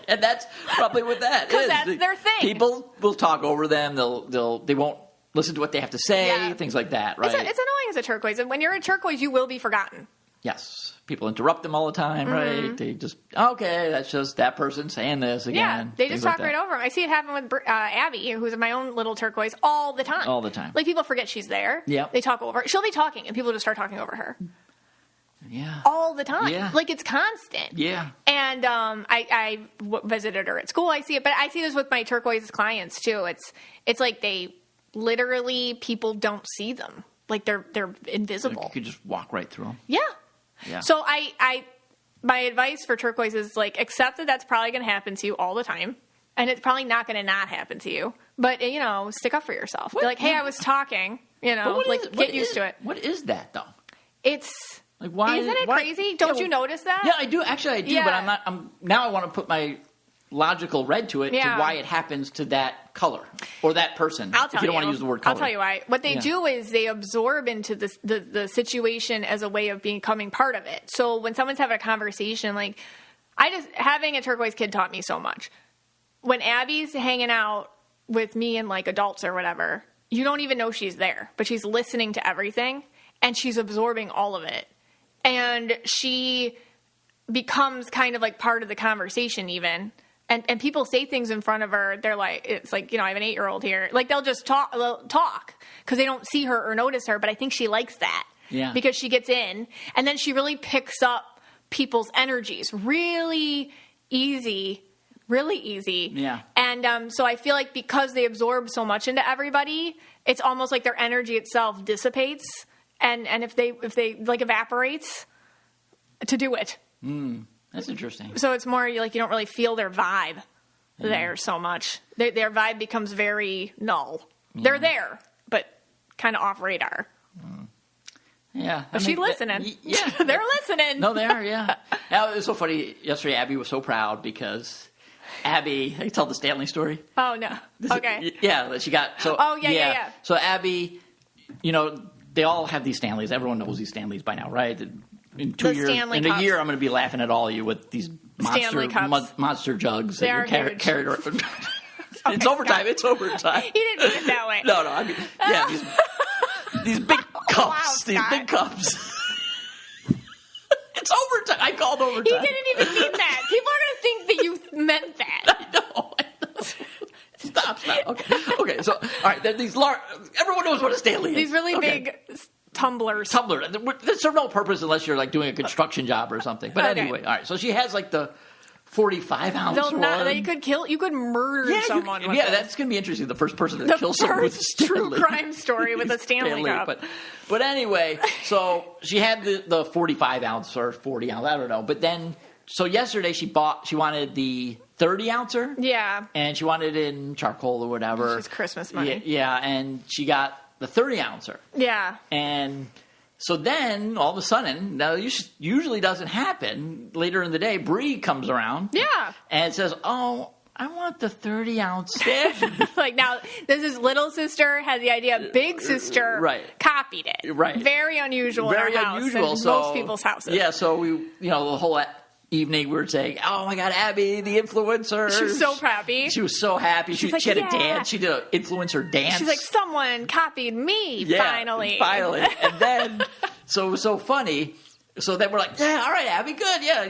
And that's probably what that is. Because that's their thing. People will talk over them. They won't listen to what they have to say. Things like that, right? It's annoying as a turquoise. And when you're a turquoise, you will be forgotten. Yes. People interrupt them all the time, right? They just, that's just that person saying this again. Yeah, they just talk right over them. I see it happen with Abby, who's my own little turquoise, all the time. All the time. Like, people forget she's there. Yeah. They talk over her. She'll be talking, and people just start talking over her. Yeah. All the time. Yeah. Like, it's constant. Yeah. And I visited her at school. I see it. But I see this with my turquoise clients, too. It's like they literally, people don't see them. Like, they're invisible. Like you could just walk right through them. Yeah. Yeah. So my advice for turquoise is, like, accept that that's probably going to happen to you all the time. And it's probably not going to not happen to you. But, stick up for yourself. Be like, hey, I was talking. Get used to it. What is that, though? It's... Like, why? Isn't it crazy? Don't you notice that? Yeah, I do. Actually, I do. Yeah. But I'm not. Now I want to put my logical red to it to why it happens to that color or that person. I'll tell if you don't want to use the word color. I'll tell you why. What they do is they absorb into the situation as a way of becoming part of it. So when someone's having a conversation, like having a turquoise kid taught me so much. When Abby's hanging out with me and like adults or whatever, you don't even know she's there, but she's listening to everything and she's absorbing all of it. And she becomes kind of like part of the conversation even. And people say things in front of her. They're like, it's like, I have an 8-year-old here. Like they'll just talk because they don't see her or notice her. But I think she likes that because she gets in and then she really picks up people's energies really easy. Yeah. And so I feel like because they absorb so much into everybody, it's almost like their energy itself dissipates. And if they like evaporates to do it. That's interesting. So it's more like you don't really feel their vibe there so much. Their vibe becomes very null. Yeah. They're there, but kind of off radar. Yeah. But she's listening. They're listening. No, they are, yeah. It was so funny. Yesterday, Abby was so proud because Abby, I tell the Stanley story. Oh, no. Okay. Yeah, she got... So, yeah. So Abby, they all have these Stanleys. Everyone knows these Stanleys by now, right? In 2 years, in a year, I'm going to be laughing at all of you with these monster jugs that you're carried around. It's overtime. It's overtime. He didn't mean it that way. No. I mean, these big cups. Wow, these big cups. It's overtime. I called overtime. He didn't even mean that. People are going to think that you meant that. I know. Stop. Okay. So, all right. These large. Everyone knows what a Stanley is. These really big tumblers. That serve no purpose unless you're like doing a construction job or something. But anyway, all right. So she has like the 45-ounce one. You could murder someone with that's going to be interesting. The first person to kill someone with a Stanley. True crime story with a Stanley cup. But anyway, so she had the 45-ounce or 40-ounce. I don't know. But then, so yesterday she wanted the 30-ouncer. Yeah. And she wanted it in charcoal or whatever. She's Christmas money. Yeah, and she got the 30-ouncer. Yeah. And so then, all of a sudden, now this usually doesn't happen, later in the day, Bree comes around. Yeah. And says, oh, I want the 30-ounce stand. Like, now, this is little sister had the idea, big sister copied it. Right. Very unusual in our house. Unusual. In most people's houses. Yeah, so we, the whole evening we were saying, oh my God, Abby, the influencer. She was so happy. She was so happy. She had a dance. She did an influencer dance. She's like, someone copied me, finally. And then, so it was so funny. So then we're like, all right, Abby, good. Yeah,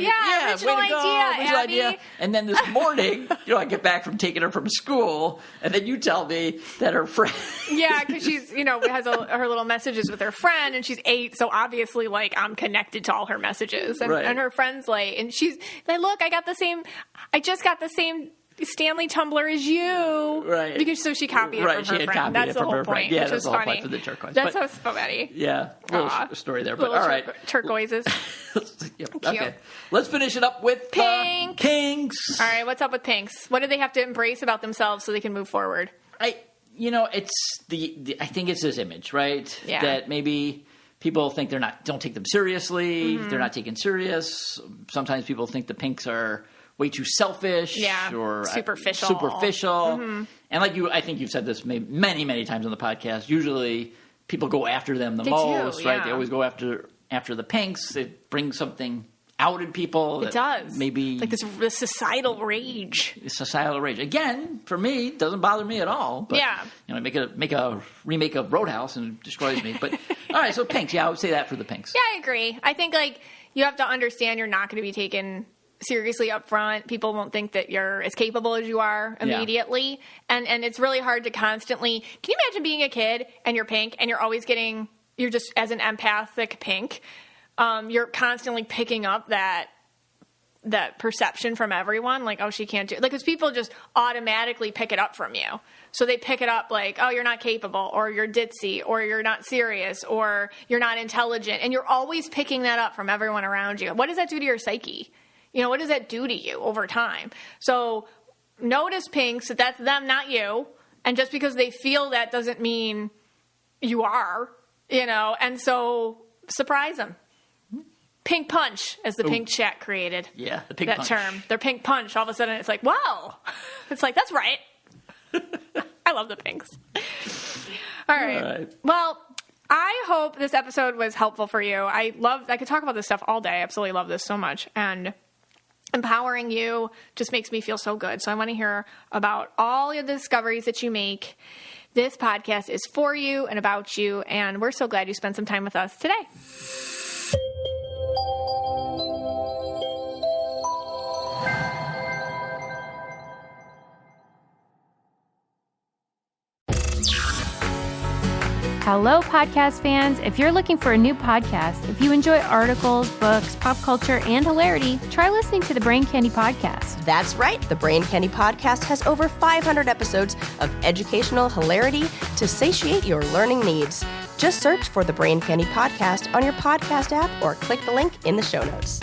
original way to go. Original idea. And then this morning, I get back from taking her from school, and then you tell me that her friend... Yeah, because she's, has her little messages with her friend, and she's 8, so obviously, like, I'm connected to all her messages. And her friend's like, and she's like, look, I just got the same Stanley tumbler is you. Right. Because so she copied it from her friend. That's the whole point. Yeah, which that's was the whole funny. point for the turquoise. That's so funny. Yeah, little story there. But little all right. Turquoises. Yep. Okay. Let's finish it up with Pink. Pinks. All right, what's up with Pinks? What do they have to embrace about themselves so they can move forward? It's I think it's this image, right? Yeah. That maybe people think don't take them seriously. They're not taken serious. Sometimes people think the Pinks are way too selfish or superficial. And I think you've said this many, many times on the podcast. Usually people go after them the most, right? They always go after the Pinks. It brings something out in people. It does. Maybe like this societal rage. Societal rage. Again, for me, it doesn't bother me at all. But, make a remake of Roadhouse and it destroys me. But all right, so Pinks. Yeah, I would say that for the Pinks. Yeah, I agree. I think you have to understand you're not going to be taken seriously up front. People won't think that you're as capable as you are immediately. Yeah. And it's really hard to constantly... Can you imagine being a kid and you're Pink and you're just as an empathic Pink, you're constantly picking up that perception from everyone, like, oh, she can't do it. Because people just automatically pick it up from you. So they pick it up like, oh, you're not capable, or you're ditzy, or you're not serious, or you're not intelligent. And you're always picking that up from everyone around you. What does that do to your psyche? What does that do to you over time? So notice, Pinks, that's them, not you. And just because they feel that doesn't mean you are, and so surprise them. Pink punch, as the Pink chat created. Yeah, the pink punch. That term. Their pink punch. All of a sudden, it's like, wow. It's like, that's right. I love the Pinks. All right. Well, I hope this episode was helpful for you. I could talk about this stuff all day. I absolutely love this so much. And empowering you just makes me feel so good. So I want to hear about all the discoveries that you make. This podcast is for you and about you. And we're so glad you spent some time with us today. Hello, podcast fans. If you're looking for a new podcast, if you enjoy articles, books, pop culture, and hilarity, try listening to the Brain Candy Podcast. That's right. The Brain Candy Podcast has over 500 episodes of educational hilarity to satiate your learning needs. Just search for the Brain Candy Podcast on your podcast app or click the link in the show notes.